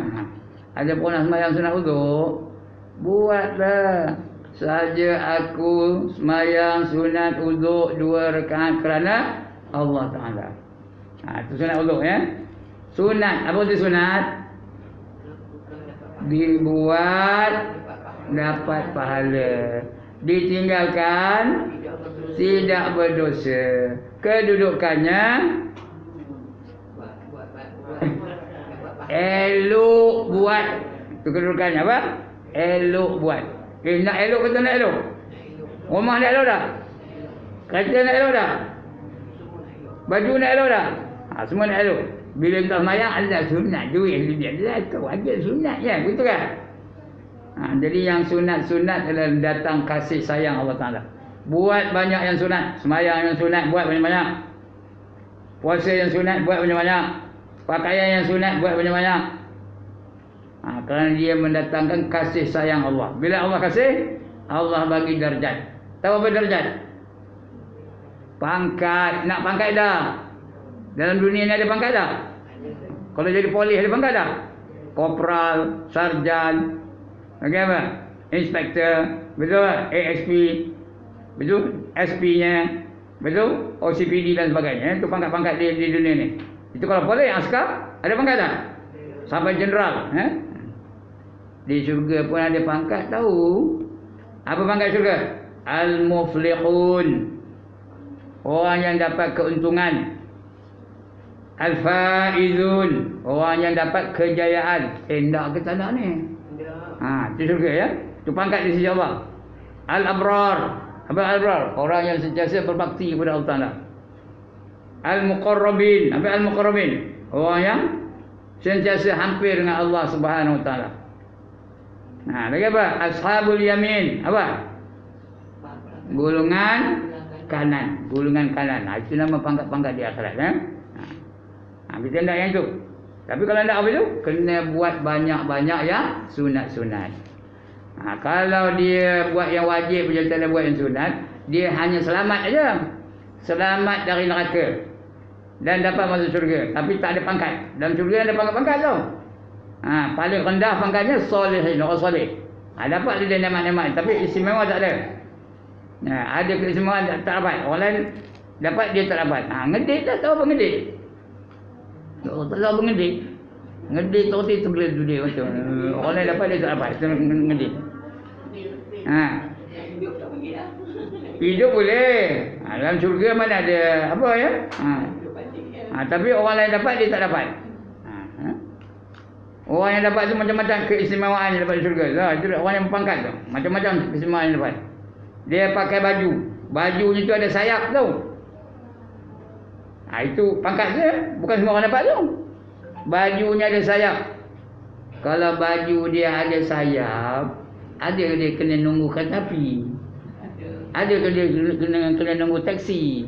Speaker 1: Ada pun nak semayang sunat wuduk, buatlah saja aku semayang sunat wuduk 2 rakaat kerana Allah Taala. Itu sunat wuduk, ya. Sunat, apa itu sunat? Dibuat dapat pahala, ditinggalkan tidak berdosa. Kedudukannya elok buat. Itu kedudukannya apa? Elok buat. Nak elok kata nak elok? Rumah nak elok dah? Kereta nak elok dah? Baju nak elok dah? Semua nak elok. Bila kita semayang ada sunat duit dia lah, wajib sunat, ya, betul kan? Jadi yang sunat-sunat adalah datang kasih sayang Allah Taala. Buat banyak yang sunat, semayang yang sunat buat banyak-banyak. Puasa yang sunat buat banyak-banyak. Pakaian yang sunat buat banyak-banyak. Kerana dia mendatangkan kasih sayang Allah. Bila Allah kasih, Allah bagi darjat. Tahu apa darjat? Pangkat. Nak pangkat dah. Dalam dunia ni ada pangkat dah. Kalau jadi polis ada pangkat dah. Kopral, sarjan, apa? Inspektor, betul tak? ASP, betul? SP-nya, betul? OCPD dan sebagainya. Itu pangkat-pangkat di dunia ni. Itu kalau polis, askar, ada pangkat tak? Sampai jeneral. Di syurga pun ada pangkat, tahu? Apa pangkat syurga? Al-Muflihun. Orang yang dapat keuntungan. Al-Faizun. Orang yang dapat kejayaan. Tak ke tak nak ni? Itu syurga, ya. Itu pangkat di sisi Allah. Al-Abrar. Apa Al-Abrar? Orang yang sentiasa berbakti kepada Allah Ta'ala. Al-Muqarrabin. Apa Al-Muqarrabin? Orang yang sentiasa hampir dengan Allah Subhanahu Wa Ta'ala. Lagi apa? Ashabul Yamin. Apa? Golongan kanan. Golongan kanan. Itu nama pangkat-pangkat di akhirat, ya. Kita tidak yang itu. Tapi kalau tidak apa itu, kena buat banyak-banyak yang sunat-sunat. Kalau dia buat yang wajib, dia tak ada buat yang sunat, dia hanya selamat aja. Selamat dari neraka. Dan dapat masuk syurga. Tapi tak ada pangkat. Dalam syurga ada pangkat-pangkat tau. Paling rendah pangkatnya solehin, orang soleh. Dapat dia nikmat-nikmat. Tapi istimewa tak ada. Ada keistimewaan tak dapat. Orang lain dapat, dia tak dapat. Ngedit tak tahu apa ngedit. Tak tahu apa ngedit. Ngedit tu terbelah dunia macam. Orang lain dapat, dia tak dapat. Itu ngedit. Hidup boleh. Dalam syurga mana ada apa, ya? Tapi orang lain dapat, dia tak dapat. Orang yang dapat tu macam-macam keistimewaan yang dapat di syurga. Itu orang yang berpangkat tu. Macam-macam keistimewaan yang dapat. Dia pakai baju. Bajunya tu ada sayap tau. Itu pangkat dia. Bukan semua orang dapat tu. Bajunya ada sayap. Kalau baju dia ada sayap, ada dia kena nunggu kereta api. Ada dia kena nunggu taksi.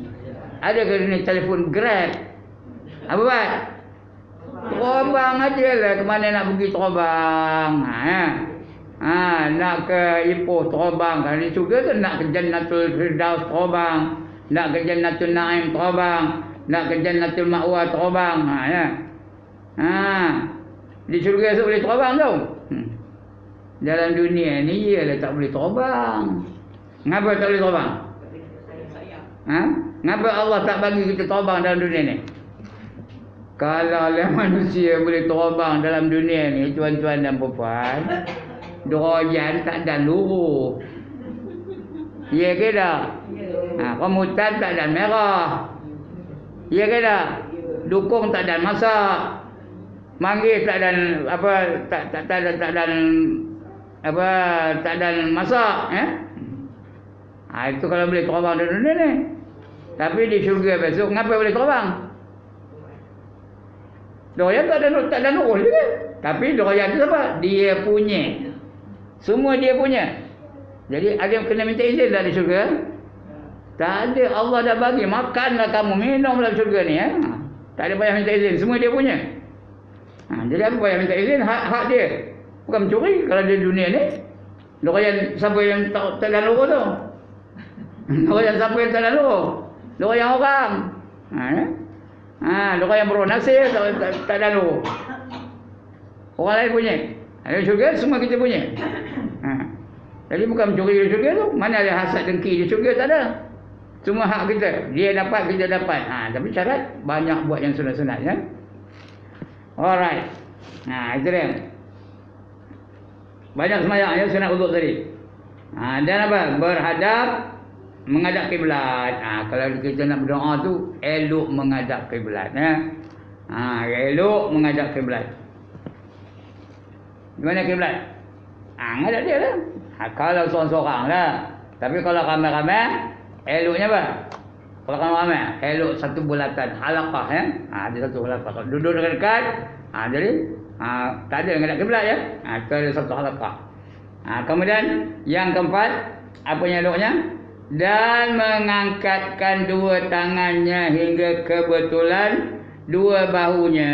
Speaker 1: Ada kena telefon Grab. Apa buat? Terbang aja lah. Ke mana nak pergi terbang? Nak ke Ipoh terbang. Kalau di syurga tu nak ke Jannatul Firdaus terbang. Nak ke Jannatul Naim terbang. Nak ke Jannatul Ma'wa terbang. Di syurga tu boleh terbang tau. Dalam dunia ni ialah tak boleh terbang. Ngapa tak boleh terbang? Ngapa Allah tak bagi kita terbang dalam dunia ni? Kalau manusia boleh terbang dalam dunia ni, tuan-tuan dan puan, dorojan tak ada luruh. Ya ke tak? Rambutan tak ada merah. Ya ke tak? Dukung tak ada masak. Manggis tak ada apa, tak ada masak, itu kalau boleh terbang dalam dunia ni. Tapi di syurga besok ngapa boleh terbang? Dorojan tak ada nurul juga. Tapi dorojan tu apa? Dia punya. Semua dia punya. Jadi ada yang kena minta izin dah di syurga? Tak ada. Allah dah bagi. Makanlah kamu, minumlah di syurga ni. Tak ada payah minta izin. Semua dia punya. Jadi apa payah minta izin? Hak dia. Bukan mencuri. Kalau di dunia ni, dorojan siapa yang tak ada nurul tu? Dorojan siapa yang tak ada nurul? Dorojan orang. Dorojan yang bernasir tak ada nurul. Orang lain punya. Di syurga semua kita punya. Jadi bukan mencuri di syurga tu. Mana ada hasad dengki di syurga, tak ada. Semua hak kita. Dia dapat, kita dapat. Tapi syarat banyak buat yang sunat-sunat, ya. Alright. Itu dia. Banyak semayang, ya, sunat wuduk tadi. Dan apa? Berhadap, menghadap kiblat. Kalau kita nak berdoa tu, elok menghadap kiblat, ya. Elok menghadap kiblat. Di mana kiblat? Ngadap dia lah. Kalau seorang-seorang lah. Tapi kalau ramai-ramai, eloknya apa? Kalau ramai-ramai, elok satu bulatan halaqah, ya. Ada satu halaqah. Duduk dekat-dekat, jadi tak ada ngadap kiblat, ya. Itu ada satu halaqah. Kemudian yang keempat, apa yang eloknya? Dan mengangkatkan dua tangannya hingga kebetulan dua bahunya.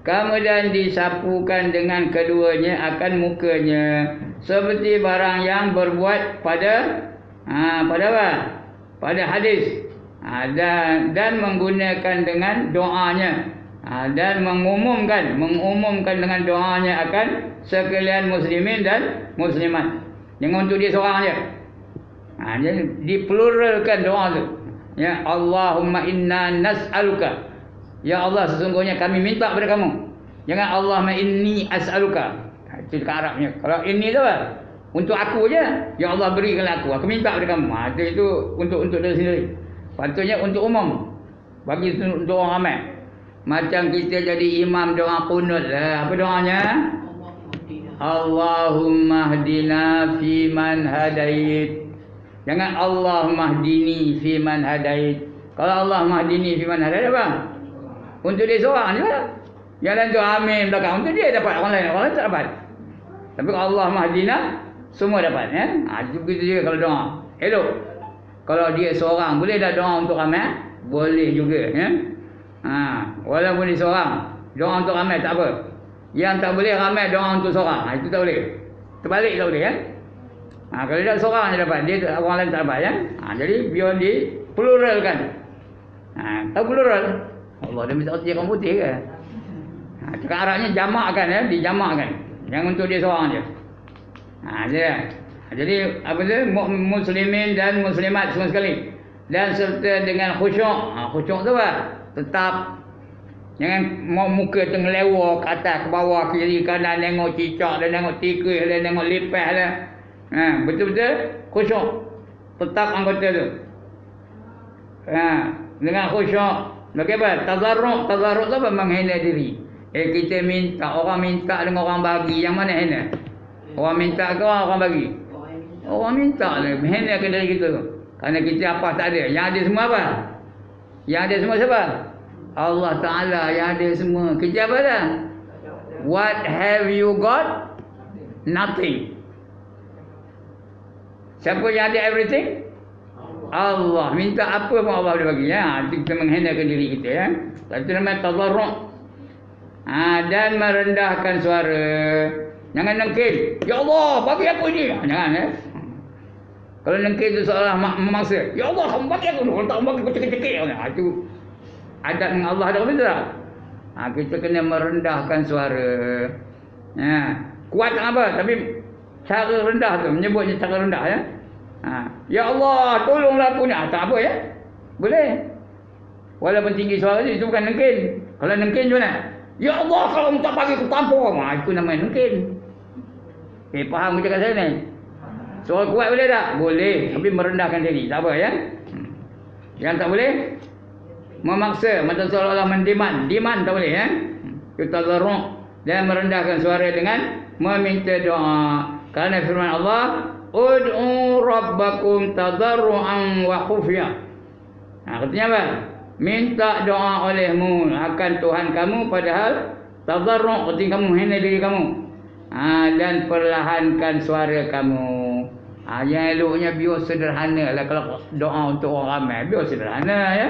Speaker 1: Kemudian disapukan dengan keduanya akan mukanya, seperti barang yang berbuat pada apa? Pada hadis. Dan menggunakan dengan doanya. Dan mengumumkan dengan doanya akan sekalian muslimin dan muslimat. Jangan untuk dia seorang aja. Jadi dipluralkan doa tu. Ya, Allahumma inna nas'aluka. Ya Allah, sesungguhnya kami minta kepada kamu. Jangan Allahumma inni as'aluka. Itu dekat Arabnya. Kalau ini tu apa? Untuk aku je. Ya Allah, berikanlah aku. Aku minta kepada kamu. Itu untuk diri sendiri. Patutnya untuk umum. Bagi untuk orang ramai. Macam kita jadi imam doa qunut lah. Apa doanya? Allahumma hdina fi man hadait. Jangan Allahumma hdini fi man hadait. Kalau Allahumma hdini fi man hadait apa? Untuk dia seorang je lah. Yang lain tu amin belakang. Untuk dia dapat. Orang lain tak dapat. Tapi kalau Allah mahdina, semua dapat, ya. Begitu juga kalau doa. Elok. Kalau dia seorang, boleh dah doa untuk ramai? Boleh juga, ya. Walaupun dia seorang, doa untuk ramai tak apa. Yang tak boleh ramai doa untuk seorang. Itu tak boleh. Terbalik tak boleh, ya. Kalau dia seorang je dapat, dia orang lain tak dapat, ya. Jadi biar di pluralkan. Tahu plural? Allah dia minta otak orang putih ke? Cakap Arabnya jamakkan, ya, dijamakkan. Jangan untuk dia seorang je. Jadi apa tu? Muslimin dan muslimat semua sekali. Dan serta dengan khusyuk. Khusyuk tu apa? Tetap. Jangan mau muka tengelewar ke atas ke bawah, ke kiri kanan, tengok cicak dan tengok tikus dan tengok lipas dah. Betul-betul khusyuk. Tetap anggota tu. Dengan khusyuk. Okey apa? Tazarruk tu apa? Menghina diri. Kita minta, orang minta dengan orang bagi, yang mana hina? Orang minta ke orang bagi? Orang minta lah, menghinakan diri kita. Kerana kita apa tak ada. Yang ada semua apa? Yang ada semua siapa? Allah Ta'ala yang ada semua. Kita apa dah? What have you got? Nothing. Siapa yang ada everything? Allah. Minta apa pun Allah boleh bagi. Ya? Kita menghinakan diri kita. Ya? Itu namanya tazarruk. Dan merendahkan suara. Jangan nengkil. Ya Allah, bagi aku ini. Jangan ya. Kalau nengkil itu seolah memaksa. Ya Allah, kamu bagi aku. Kalau tak bagi aku cekik-cekik. Itu adat dengan Allah ada betul tak? Kita kena merendahkan suara. Kuat tak apa, tapi cara rendah tu, menyebutnya cara rendah ya. Ya Allah, tolonglah aku ni. Tak apa ya. Boleh. Walaupun tinggi suara itu bukan nengkil. Kalau nengkil macam mana? Ya Allah, kalau tak bagi aku tampur. Itu namanya nengkil. Faham kita kat saya ni? Suara kuat boleh tak? Boleh. Tapi merendahkan diri. Tak apa ya. Yang tak boleh? Memaksa. Macam seolah-olah mendiman. Diman tak boleh ya. Kita tazarruk dan merendahkan suara dengan meminta doa. Kerana firman Allah, ud'u rabbakum tadarru'an wa khufya. Artinya apa? Minta doa olehmu akan Tuhan kamu padahal tadarruk, ketika kamu menghina diri kamu. Dan perlahankan suara kamu. Yang eloknya biar sederhana lah. Kalau doa untuk orang ramai, biar sederhana ya.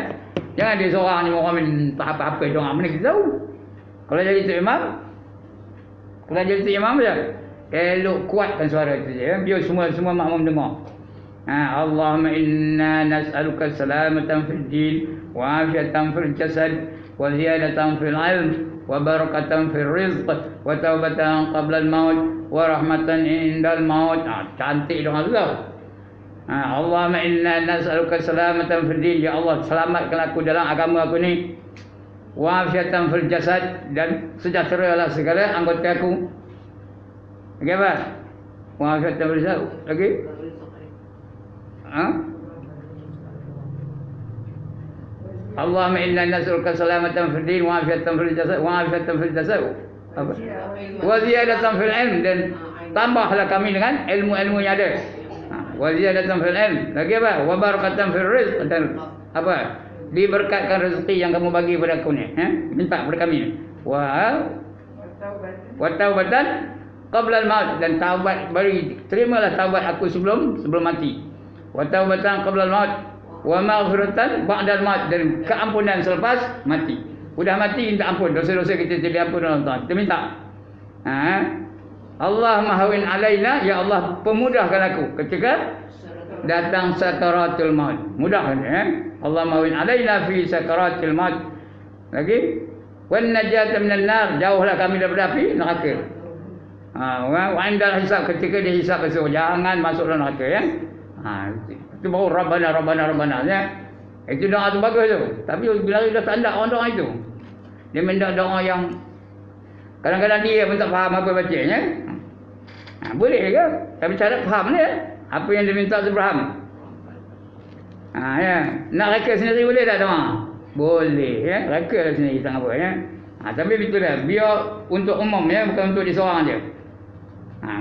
Speaker 1: Jangan dia seorang ni orang minta apa-apa doa, mana kita tahu. Kalau jadi tu imam, je elok kuatkan suara tu je ya. Biar semua makmum dengar. Allahumma inna nas'aluka salamatan fid din wa afiatan fil jasad wa ziyadatan fil ilm wa barakatan fil rizq wa taubatan qabla al maut wa rahmatan indal maut. Cantik doa tu. Allahumma inna nas'aluka salamatan fid din. Ya Allah, selamatkan aku dalam agama aku ni. Wa afiatan fil jasad, dan sejahteralah segala anggota aku. Okey apa? Wa afiatan fil jasad. Okey? Allahumma inna nas'aluka salamatan fid din wa afiatan fil jasad wa afiatan fil jasad. Apa? Wa ziyadatan fil ilm, dan tambahlah kami dengan ilmu-ilmu yang ada. Wa ziyadatan fil ilm. Lagi apa? Wa barakatan fil rizq, dan apa? Diberkatkan rezeki yang kamu bagi pada aku ni. Minta pada kami. Wa taubatan qabla al-maut, dan taubat bagi, terimalah taubat aku sebelum mati. Wa taubatan qabla al-maut wa maghfiratan ba'da al-maut, dan keampunan selepas mati. Sudah mati minta ampun, dosa-dosa kita diampun oleh Allah. Kita minta. Allah mahawin alaina, ya Allah pemudahkan aku ketika datang sakaratul maut. Mudahkan Allah mahawin alaina fi sakaratul maut. Lagi wan najata minan nar, jauhlah kami daripada api neraka. Wa indal hisab, ketika dia hisab esok jangan masuk dalam neraka ya. Itu baru Rabbana ya. Itu doa tu bagus tu. Tapi bila dah tak ada orang doa itu, dia minta doa yang kadang-kadang dia pun tak faham apa bacanya. Boleh ke? Tapi cara faham dia. Apa yang dia minta tu faham. Ya. Nak reka sendiri boleh tak doa? Boleh ya. Reka sendiri tak apa ya. Tapi betul dah. Biar untuk umum ya, bukan untuk dia seorang aja.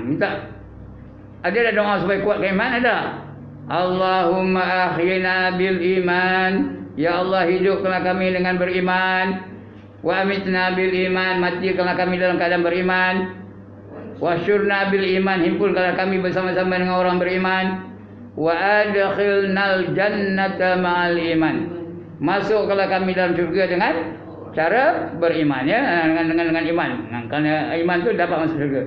Speaker 1: Minta. Ada dah doa supaya kuatkan iman, ada. Allahumma ahyina bil iman. Ya Allah, hidupkanlah kami dengan beriman. Wa amitna bil iman, matikanlah kami dalam keadaan beriman. Wa syurna bil iman, himpunkanlah kami bersama-sama dengan orang beriman. Wa adkhilnal jannata ma'al iman, masukkanlah kami dalam syurga dengan cara beriman ya, dengan iman. Kerana iman tu dapat masuk syurga.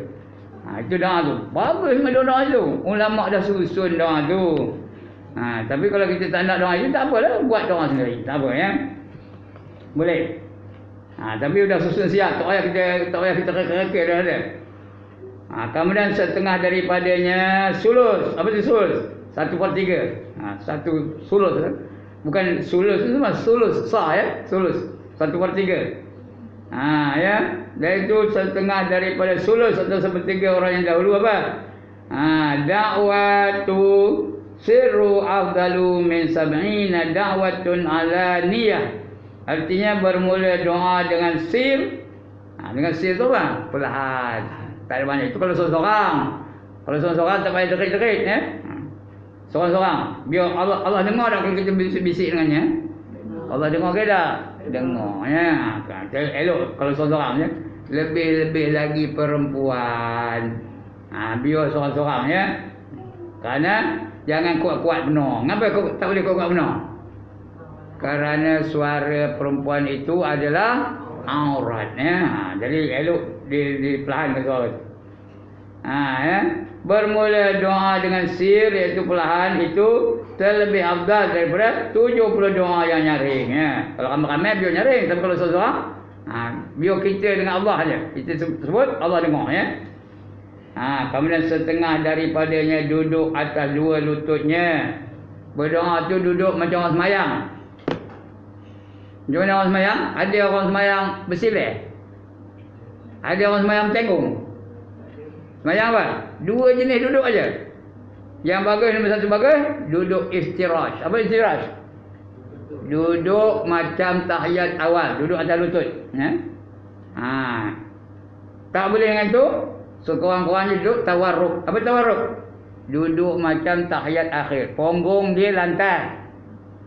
Speaker 1: Itu doa tu. Bagus doa tu. Ulama dah susun doa tu. Tapi kalau kita tak nak doa itu, tak apalah, buat doa sendiri. Tak apa ya. Boleh. Tapi dah susun siap, tak payah kita reka-reka dah ada. Kemudian setengah daripadanya sulus. Apa tu sulus? 1/3. Satu sulus. Bukan sulus itu mah sulus sah ya. Sulus 1/3. Ya. Dan itu setengah daripada sulus atau 1/3 orang yang dahulu apa? Da'watu sirru afdalu min sab'ina da'watun ala niyah. Artinya bermula doa dengan sir. Dengan sir tu apa? Perlahan. Tak ada banyak. Itu kalau seorang-seorang. Kalau seorang-seorang tak payah dekat-dekat. Seorang-seorang. Biar Allah dengar tak kalau kita bisik-bisik dengannya. Allah dengar ke tak? Dengar. Elok kalau seorang-seorang. Lebih-lebih lagi perempuan. Biar seorang-seorang ya. Kerana jangan kuat-kuat benar. Kenapa tak boleh kuat-kuat benar? Kerana suara perempuan itu adalah aurat. Jadi elok diperlahankan suara. Bermula doa dengan sir, iaitu perlahan, itu terlebih afdal daripada 70 doa yang nyaring. Kalau ramai-ramai biar nyaring. Tapi kalau seorang-seorang, biar kita dengan Allah saja. Kita sebut, Allah dengar. Kemudian setengah daripadanya duduk atas dua lututnya. Berdoa tu duduk macam orang semayang. Macam mana orang semayang? Ada orang semayang bersilih. Ada orang semayang tenggung. Semayang apa? Dua jenis duduk aja. Yang bagus nombor satu bagus, duduk istirahat. Apa istirahat? Duduk macam tahiyat awal, duduk atas lutut. Tak boleh dengan tu. Sekurang-kurangnya duduk tawarruk. Apa tawarruk? Duduk macam tahiyat akhir. Punggung dia lantai,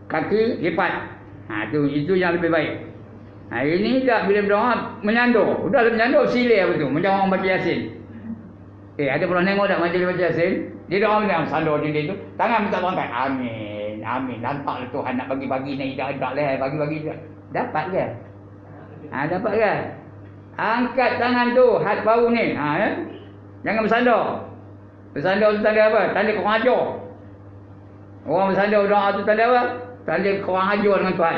Speaker 1: kaki lipat. Itu yang lebih baik. Ini tak bila berdoa menyandur. Udah menyandur silih apa tu? Macam orang baca Yasin. Ada pernah tengok tak majlis baca Yasin? Dia doa macam sandur dia tu. Tangan minta angkat. Amin. Amin. Nampaklah Tuhan nak bagi-bagi ni dak leh, bagi-bagi. Dapat ke? Dapat ke? Angkat tangan tu, hat bau ni. Jangan bersandar. Bersandar tu tanda apa? Tanda kurang ajar. Orang bersandar doa tu tanda apa? Tanda kurang ajar dengan Tuhan.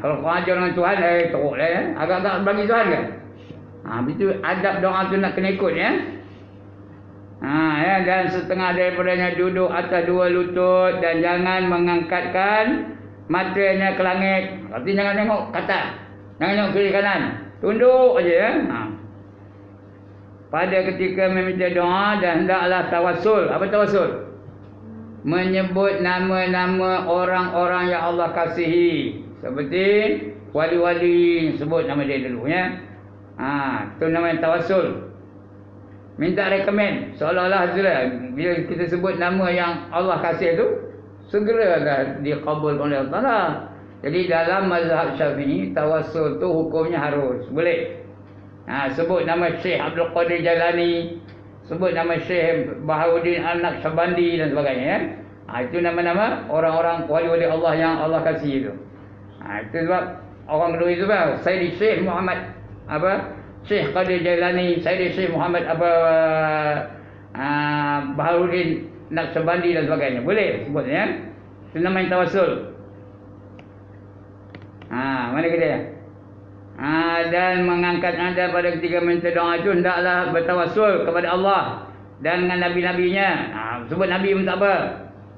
Speaker 1: Kalau kurang ajar dengan Tuhan, teruk lah ya. Agak-agak bagi Tuhan ke? Itu adab doa tu nak kena ikut ya. Dan setengah daripadanya duduk atas dua lutut dan jangan mengangkatkan matanya ke langit. Artinya jangan tengok ke atas. Jangan tengok kiri kanan. Tunduk aja ya. Pada ketika meminta doa dan hendaklah tawassul. Apa tawassul? Menyebut nama-nama orang-orang yang Allah kasihi. Seperti wali-wali, sebut nama dia dulu ya. Itu namanya tawassul. Minta rekomen. Seolah-olah bila kita sebut nama yang Allah kasih tu, segera akan dikabulkan oleh Allah Ta'ala. Jadi dalam mazhab Syafi'i, tawassul tu hukumnya harus. Boleh. Sebut nama Syekh Abdul Qadir Jailani, sebut nama Syekh Baharuddin An-Naqsyabandi dan sebagainya. Itu nama-nama orang-orang wali-wali Allah yang Allah kasih itu. Itu sebab orang kedua itu Sayyidi Syekh Muhammad Syekh Qadir Jailani, Sayyidi Syekh Muhammad Baharuddin Naqsyabandi dan sebagainya. Boleh sebutnya. Itu namanya tawassul. Mana kita? Dan mengangkat anda pada ketika minta doa itu hendaklah bertawassul kepada Allah dan dengan nabi-nabinya. Sebut nabi pun tak apa.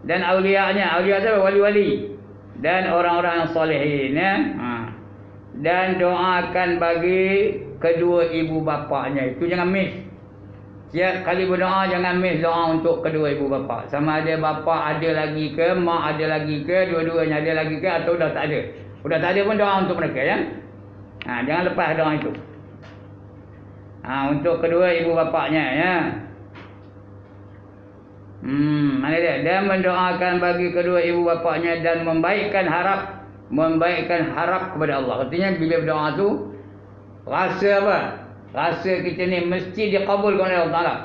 Speaker 1: Dan aulianya, aulia tu wali-wali dan orang-orang yang solehin ya. Dan doakan bagi kedua ibu bapaknya. Itu jangan miss. Setiap kali berdoa jangan miss doa untuk kedua ibu bapa. Sama ada bapa ada lagi ke, mak ada lagi ke, dua-duanya ada lagi ke atau dah tak ada. Sudah tak ada pun doa untuk mereka ya. Jangan lepas doa itu. Untuk kedua ibu bapaknya ya. Mana dia? Dan mendoakan bagi kedua ibu bapaknya dan membaikkan harap kepada Allah. Artinya bila berdoa tu rasa apa? Rasa kita ni mesti dikabulkan oleh Allah Ta'ala.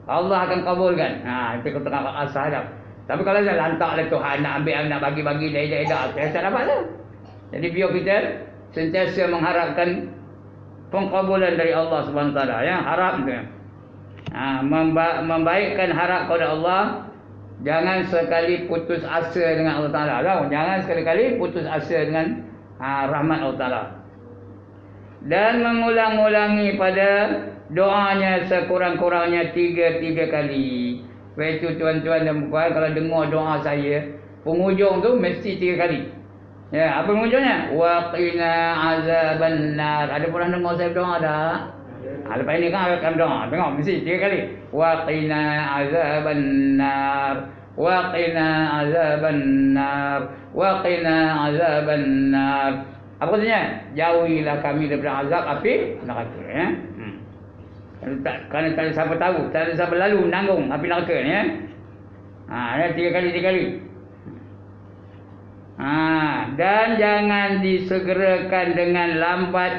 Speaker 1: Allah akan kabulkan. Itu kita rasa harap. Tapi kalau dah lantaklah Tuhan nak ambil, nak bagi-bagi dah saya tak dapat tu. Jadi biar kita sentiasa mengharapkan pengkabulan dari Allah Subhanahu Wa Taala ya, harap tu. Membaikkan harap kepada Allah. Jangan sekali putus asa dengan Allah Taala. Jangan sekali-kali putus asa dengan rahmat Allah Taala. Dan mengulang-ulangi pada doanya sekurang-kurangnya 3 kali. Itu tuan-tuan dan puan, kalau dengar doa saya, penghujung tu mesti 3 kali. Ya, apa penghujungnya? Wa qina azabannar. Ada pernah dengar saya doa dah? Lepas ini kan akan doa. Tengok mesti 3 kali. Wa qina azabannar. Wa qina azabannar. Wa qina azabannar. Apa katanya? Jauhilah kami daripada azab api neraka, ya. Kerana tak ada siapa tahu, tak ada siapa lalu menanggung api neraka ni, ya. Ya, 3 kali. Dan jangan disegerakan dengan lambat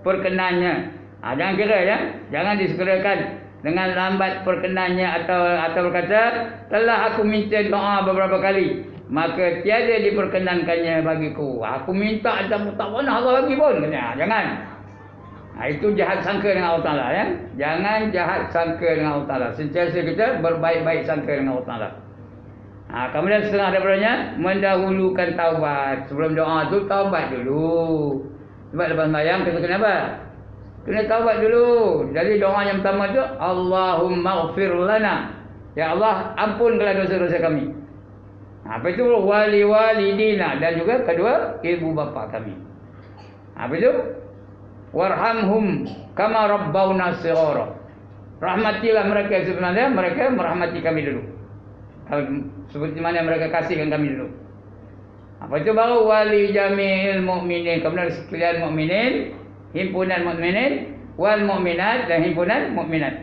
Speaker 1: perkenannya. Jangan kira, ya. Jangan disegerakan dengan lambat perkenannya atau berkata, telah aku minta doa beberapa kali, maka tiada diperkenankannya bagiku. Aku minta tak pernah Allah bagi pun. Jangan. Itu jahat sangka dengan Allah Ta'ala, ya. Jangan jahat sangka dengan Allah Ta'ala. Sentiasa kita berbaik-baik sangka dengan Allah Ta'ala. Kemudian setengah daripadanya, mendahulukan taubat. Sebelum doa tu taubat dulu. Sebab lepas sembahyang kita kena apa? Kena taubat dulu. Jadi doa yang pertama tu, Allahumma ghfir lana. Ya Allah, ampunkanlah dosa-dosa kami. Apa itu? Wali walidina. Dan juga kedua, ibu bapa kami. Apa itu? Warhamhum kama rabbawna shighara. Rahmatilah mereka, sebenarnya mereka merahmati kami dulu. Seperti mana mereka kasihkan kami dulu. Apa itu? Baru wali jami'il mu'minin. Kemudian sekalian mu'minin, himpunan mu'minin, wal mu'minat, dan himpunan mu'minat.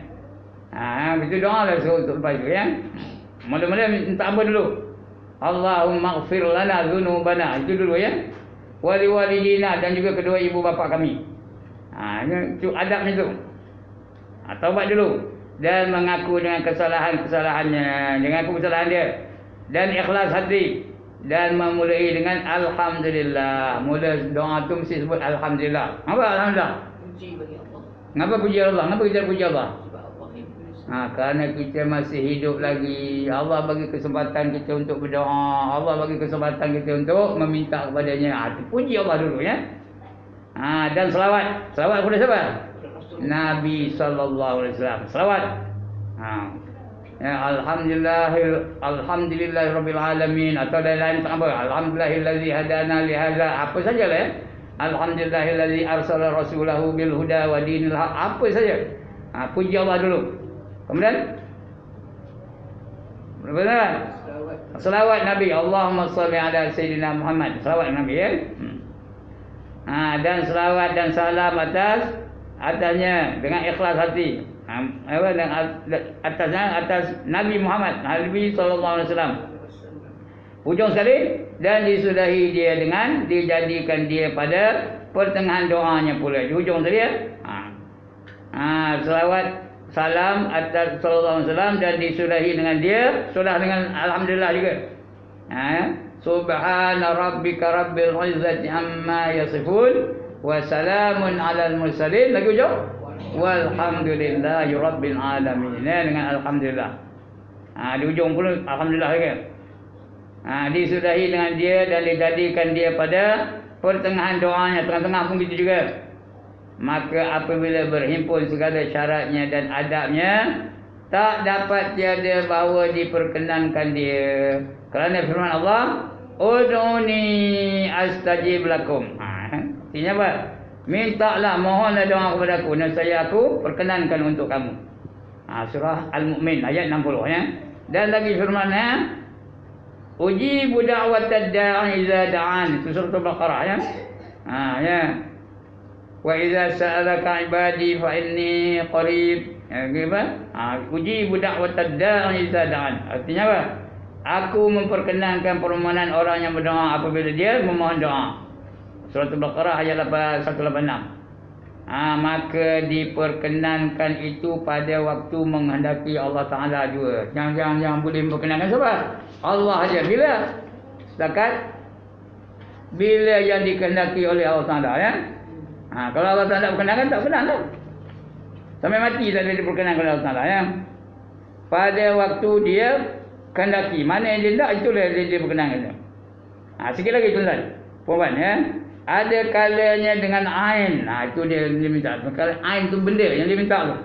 Speaker 1: Itu doa lah untuk lepas itu, ya. Mula-mula minta ampun dulu. Allahumma ghfir lana dhunubana. Itu dulu, ya. Wali walidina, dan juga kedua ibu bapa kami. Itu adabnya itu. Taubat dulu. Dan mengaku dengan kesalahannya, dengan kesalahan dia, dan ikhlas hati, dan memulai dengan alhamdulillah. Mula doa tu mesti sebut alhamdulillah. Apa alhamdulillah?
Speaker 2: Puji bagi Allah.
Speaker 1: Kenapa puji Allah? Kenapa kita puji Allah?
Speaker 2: Sebab Allah yang puji.
Speaker 1: Kerana kita masih hidup lagi. Allah bagi kesempatan kita untuk berdoa. Allah bagi kesempatan kita untuk meminta kepadanya. Puji Allah dulu, ya. Dan selawat. Selawat kepada siapa? Nabi sallallahu alaihi wasallam. Selawat. Ya, alhamdulillahirabbil alamin, atau lain apa? Alhamdulillahillazi hadana li hadza. Apa sajalah, ya. Alhamdulillahillazi arsala rasulahu bil huda wa dinil haq. Apa saja. Puji Allah dulu. Kemudian benar. Selawat Nabi. Allahumma shalli ala sayyidina Muhammad. Selawat Nabi, ya. Dan selawat dan salam atasnya dengan ikhlas hati. Atas Nabi Muhammad, Nabi sallallahu alaihi wasallam. Ujung sekali, dan disudahi dia dengan dijadikan dia pada pertengahan doanya pula. Di ujung tadi, ya. Selawat salam atas sallallahu alaihi wasallam, dan disudahi dengan dia, sudah dengan alhamdulillah juga. Subhana rabbika rabbil izzati amma yasifun, wa salamun alal mursalin. Lagi ujung, walhamdulillahi rabbil alamin. Dengan alhamdulillah. Di ujung pun alhamdulillah juga. Disudahi dengan dia, dan dijadikan dia pada pertengahan doanya. Tengah-tengah pun gitu juga. Maka apabila berhimpun segala syaratnya dan adabnya, tak dapat tiada bahawa diperkenankan dia. Kerana firman Allah, ud'uni astajib lakum. Artinya apa? Mintalah, mohonlah doa kepada aku, dan saya aku perkenankan untuk kamu. Surah Al-Mu'min ayat 60, ya. Dan lagi firman-Nya, ujibu da'watad da'i idza da'an. Itu surah Al-Baqarah, ya. Ya. Wa idza sa'alaka ibadi fa inni qarib. Ujibu da'watad da'i idza da'an. Artinya apa? Aku memperkenankan permohonan orang yang berdoa apabila dia memohon doa. Surah Al-Baqarah ayat 186. Maka diperkenankan itu pada waktu menghendaki Allah Ta'ala juga. Yang boleh memperkenankan siapa? Allah saja. Bila? Setakat bila yang dikehendaki oleh Allah Ta'ala, ya. Kalau Allah Ta'ala berkenankan, tak berkenankan. Sampai mati tak boleh diperkenankan oleh Allah Ta'ala, ya. Pada waktu dia kehendaki. Mana yang dia tak, itulah yang dia berkenankan. Sikit lagi tuan-tuan, puan, ya. Ada kalanya dengan ain. Itu dia minta. Kalau ain tu benda yang dia minta tu.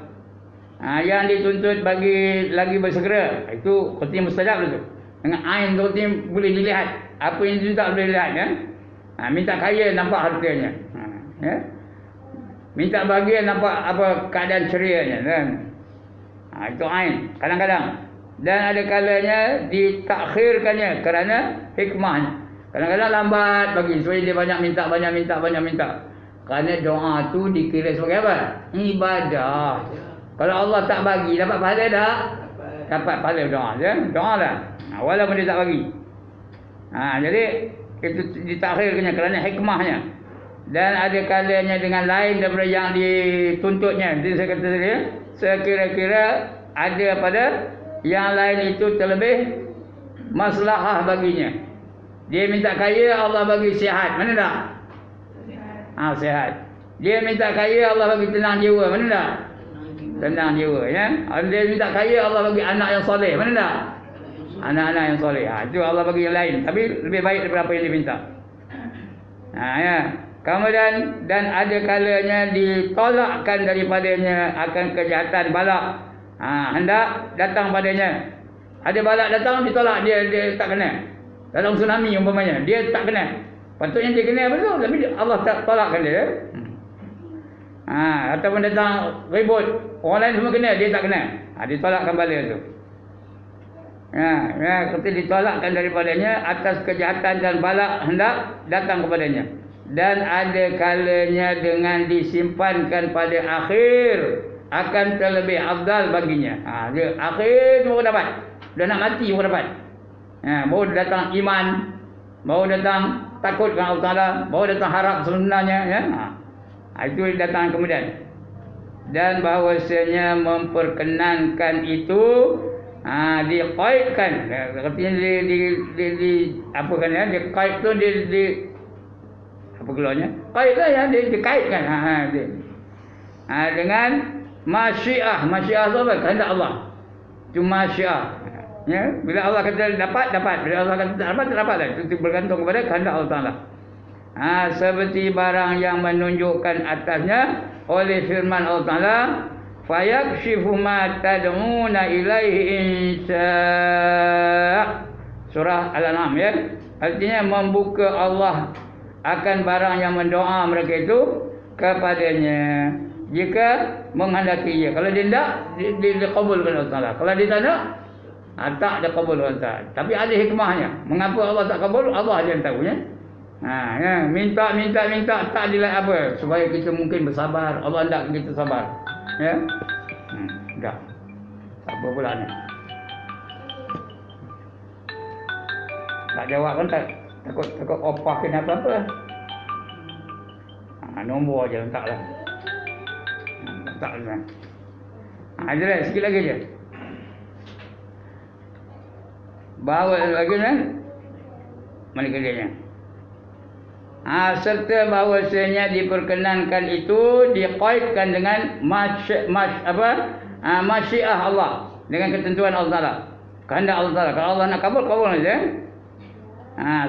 Speaker 1: Yang dituntut bagi lagi bersegera. Itu khutbah mustajab tu. Dengan ain tu boleh dilihat. Apa yang dia minta boleh dilihat, ya. Minta kaya nampak hartanya. Ya. Minta bahagia nampak apa keadaan cerianya, kan. Itu ain kadang-kadang. Dan ada kalanya ditakhirkannya kerana hikmahnya. Kadang-kadang lambat bagi supaya dia banyak minta. Kerana doa tu dikira sebagai apa? Ibadah. Kalau Allah tak bagi, dapat pahala tak? Dapat pahala doa je. Doa lah. Walaupun dia tak bagi. Jadi itu ditakhirkannya kerana hikmahnya. Dan ada kalanya dengan lain daripada yang dituntutnya. Jadi saya kata tadi, sekira-kira ada pada yang lain itu terlebih maslahah baginya. Dia minta kaya, Allah bagi sihat. Mana tak? Sihat. Dia minta kaya, Allah bagi tenang jiwa. Mana tak? Tenang jiwa, ya. Dia minta kaya, Allah bagi anak yang soleh. Mana tak? Anak-anak yang soleh. Itu Allah bagi yang lain. Tapi lebih baik daripada apa yang dia minta. Ya. Kemudian dan ada kalanya ditolakkan daripadanya akan kejahatan balak. Hendak datang padanya. Ada balak datang ditolak, dia tak kena. Dalam tsunami umpamanya, dia tak kena. Patutnya dia kena betul, tapi Allah tak tolakkan dia. Ataupun datang ribut, orang lain semua kena, dia tak kena. Ditolakkan bala tu. Kita ditolakkan daripadanya atas kejahatan dan balak hendak datang kepadanya. Dan ada kalanya dengan disimpankan pada akhir akan terlebih afdal baginya. Dia akhir baru dapat. Dah nak mati baru dapat. Baru datang iman, baru datang takut dengan Allah Taala, baru datang harap sebenarnya, ya. Itu datang kemudian. Dan bahawasanya memperkenankan itu diqaidkan. Artinya di apa kan ya? Dia qaid tu di apa keluarnya? Qaid lah ya, dikaitkan. Dengan masyiah. Masyiah tu apa? Kehendak Allah. Itu masyiah. Ya, bila Allah kata dapat. Bila Allah kata tak dapat, tak dapat. Itu bergantung kepada kehendak Allah Taala. Seperti barang yang menunjukkan atasnya oleh firman Allah Taala, fayakshifu ma tad'una ilaihi insya. Surah Al-An'am, ya. Artinya membuka Allah akan barang yang mendoa mereka itu kepadanya jika menghendaki ia. Kalau dia tidak, dikabulkan Allah Taala. Kalau dia tak nak, tak dikabul Allah Taala. Tapi ada hikmahnya. Mengapa Allah tak kabul? Allah saja yang tahu, ya. Minta tak dilihat apa, supaya kita mungkin bersabar. Allah hendak kita sabar, ya. Dah. Apa pula ni? Tak jawab kan, takut opah kena apa-apa. Nombor aja letaklah. Letaklah. Jelas sikit lagi je. Bawa lagi kan? Mana kerjanya? Serta bahawasanya diperkenankan itu diqaidkan dengan masyiah Allah, dengan ketentuan Allah Taala, kehendak Allah Taala. Kalau Allah nak kabul saja.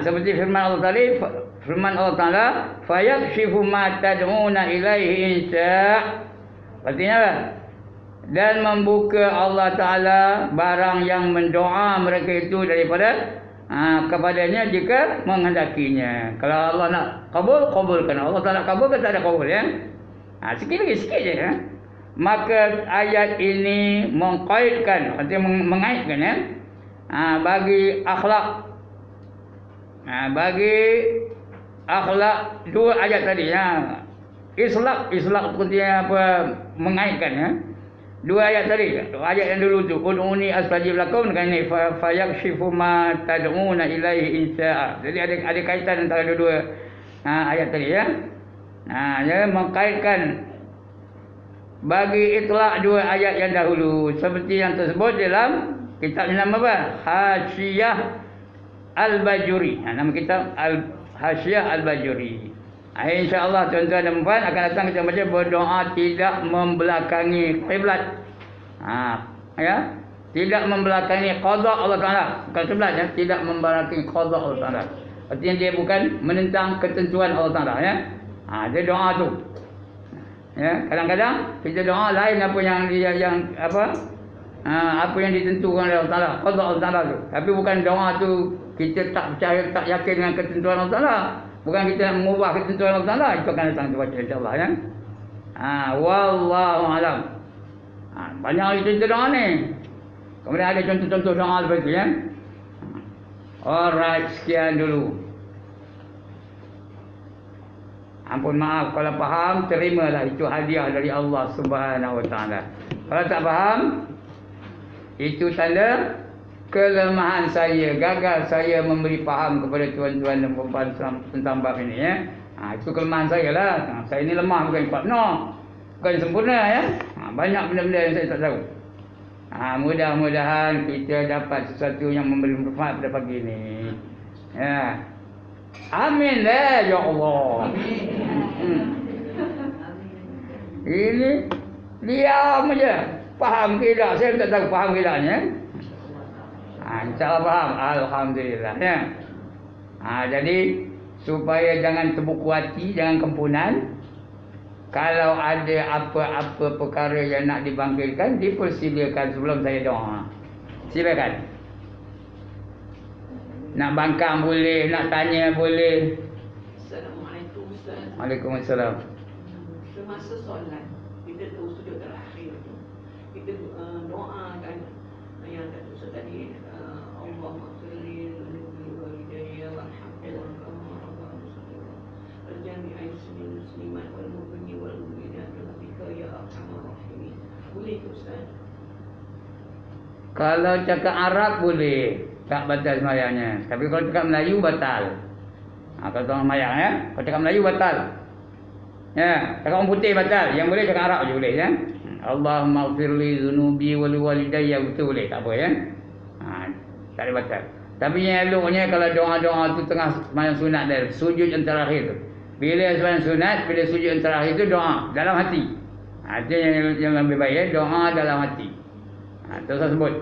Speaker 1: Seperti firman Allah Taala, fayakshifu ma tad'una ilaihi insya. Artinya apa? Dan membuka Allah Taala barang yang mendoa mereka itu daripada kepadanya jika menghendakinya. Kalau Allah nak kabulkan. Allah tak nak kabulkan, tak ada kabul, ya. Sikit je, ya. Maka ayat ini mengkaitkan, artinya mengaitkan, ya. Bagi akhlak. Bagi akhlak dua ayat tadi, ya. Islak seperti apa, mengaitkan, ya. Dua ayat tadi, ayat yang dulu tu, ud'uni astajib lakum, dengan ini fayakshifu ma tad'una ilaihi insya. Jadi ada kaitan antara dua ayat tadi, ya. Ya, mengkaitkan bagi itlak dua ayat yang dahulu seperti yang tersebut dalam kitab nama apa? Hasyiyah Al-Bajuri. Nama kitab Hasyiyah Al-Bajuri. InsyaAllah tuan-tuan dan puan akan datang kita baca berdoa tidak membelakangi qiblat. Ya, tidak membelakangi qada Allah Taala, bukan qiblat, ya. Tidak membelakangi qada Allah Taala. Artinya dia bukan menentang ketentuan Allah Taala, ya. Dia doa tu. Ya, kadang-kadang kita doa lain apa yang apa yang ditentukan oleh Allah Taala, qada Allah Taala tu. Tapi bukan doa tu kita tak percaya, tak yakin dengan ketentuan Allah Taala. Bukan kita mengubah ketentuan Allah Taala. Itu akan datang kita baca insya-Allah, ya. Wallahu alam. Banyak itu doa ni. Kemudian ada contoh-contoh doa seperti itu, ya. Alright, sekian dulu. Ampun maaf, kalau faham terimalah, itu hadiah dari Allah Subhanahu wa taala. Kalau tak faham, itu tanda kelemahan saya, gagal saya memberi faham kepada tuan-tuan dan puan-puan tentang bab ini ya. Itu kelemahan saya lah. Saya ni lemah bukan bukan sempurna ya. Banyak benda-benda yang saya tak tahu. Mudah-mudahan kita dapat sesuatu yang memberi manfaat pada pagi ini. Ya. Amin lah ya Allah. Ini diam aja. Faham ke tak? Saya tak tahu faham ke taknya. InsyaAllah faham. Alhamdulillah ya. Jadi supaya jangan terbuku hati, jangan kempunan. Kalau ada apa-apa perkara yang nak dibangkitkan, dipersilakan sebelum saya doa. Silakan. Nak bangkang boleh, nak tanya boleh.
Speaker 2: Assalamualaikum Ustaz.
Speaker 1: Waalaikumsalam.
Speaker 2: Semasa solat, kita tu sujud terakhir tu, kita doakan yang Ustaz tadi, Allahumma firli walidayya warhamhuma kama rabbayani shaghira. Al-jami'ai muslimat wal mu'minin wal mu'minat rabbika ya arhamar rahimin. Boleh tu Ustaz?
Speaker 1: Kalau cakap Arab boleh, tak batal semayangnya. Tapi kalau cakap Melayu batal. Kalau orang semayang ya, kalau cakap Melayu batal. Ya, cakap orang putih batal. Yang boleh cakap Arab je boleh ya. Allahumma ighfirli dzunubi wa liwalidayya, betul boleh, tak apa ya. Tak ada batal. Tapi yang eloknya kalau doa-doa tu tengah sembahyang sunat dia, sujud yang terakhir tu. Bila sembahyang sunat, bila sujud yang terakhir tu doa dalam hati. Itu yang lebih baik ya, doa dalam hati. Terus saya sebut.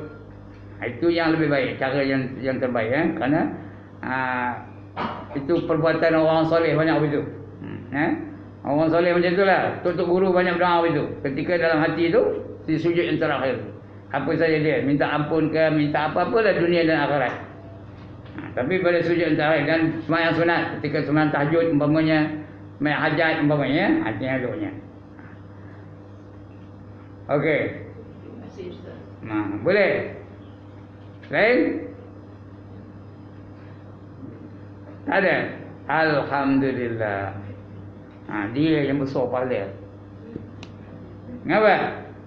Speaker 1: Itu yang lebih baik, cara yang terbaik ya. Kerana itu perbuatan orang soleh banyak begitu. Orang soleh macam itulah. Tok guru banyak doa begitu. Ketika dalam hati itu, di sujud yang terakhir. Apa saja dia, minta ampun ke, minta apa-apalah dunia dan akhirat. Tapi pada sujud yang terakhir dan sembahyang sunat, ketika sembahyang tahajud umpamanya, sembahyang hajat umpamanya, artinya eloknya. Okey.
Speaker 2: Terima kasih Ustaz.
Speaker 1: Boleh. Lain? Tak ada. Alhamdulillah. Dia yang besar pahala. Kenapa?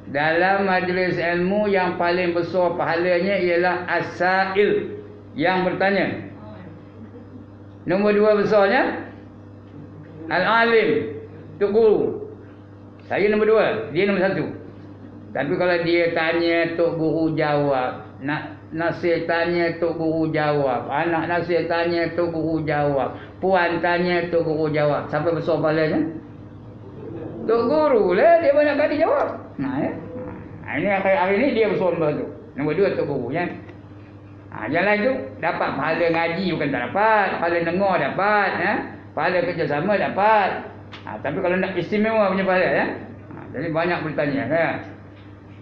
Speaker 1: Dalam majlis ilmu yang paling besar pahalanya ialah as-sa'il, yang bertanya. Nombor 2 besarnya al-alim, tok guru. Saya nombor 2, dia nombor 1. Tapi kalau dia tanya, tok guru jawab. Nasir tanya, tok guru jawab. Anak nasir tanya, tok guru jawab. Puan tanya, tok guru jawab. Siapa besar pahalanya? Tok guru lah, dia banyak kali jawab. Hari ni dia besar nombor 1. Nombor 2 tok guru ya. Yang lain tu dapat pahala ngaji bukan tak dapat, pahala dengar dapat pahala kerjasama dapat. Tapi kalau nak istimewa punya pahala ya. Jadi banyak bertanya ya.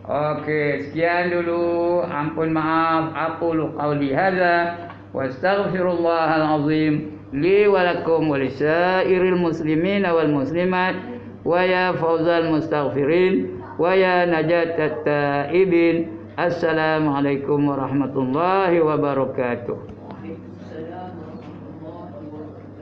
Speaker 1: Okey, sekian dulu. Ampun maaf, aqulu qauli hadza wa astaghfirullahal azim li wa lakum wa lisairil muslimin wal muslimat wa ya fawzal mustaghfirin wa ya najatat taibin. Assalamualaikum warahmatullahi wabarakatuh.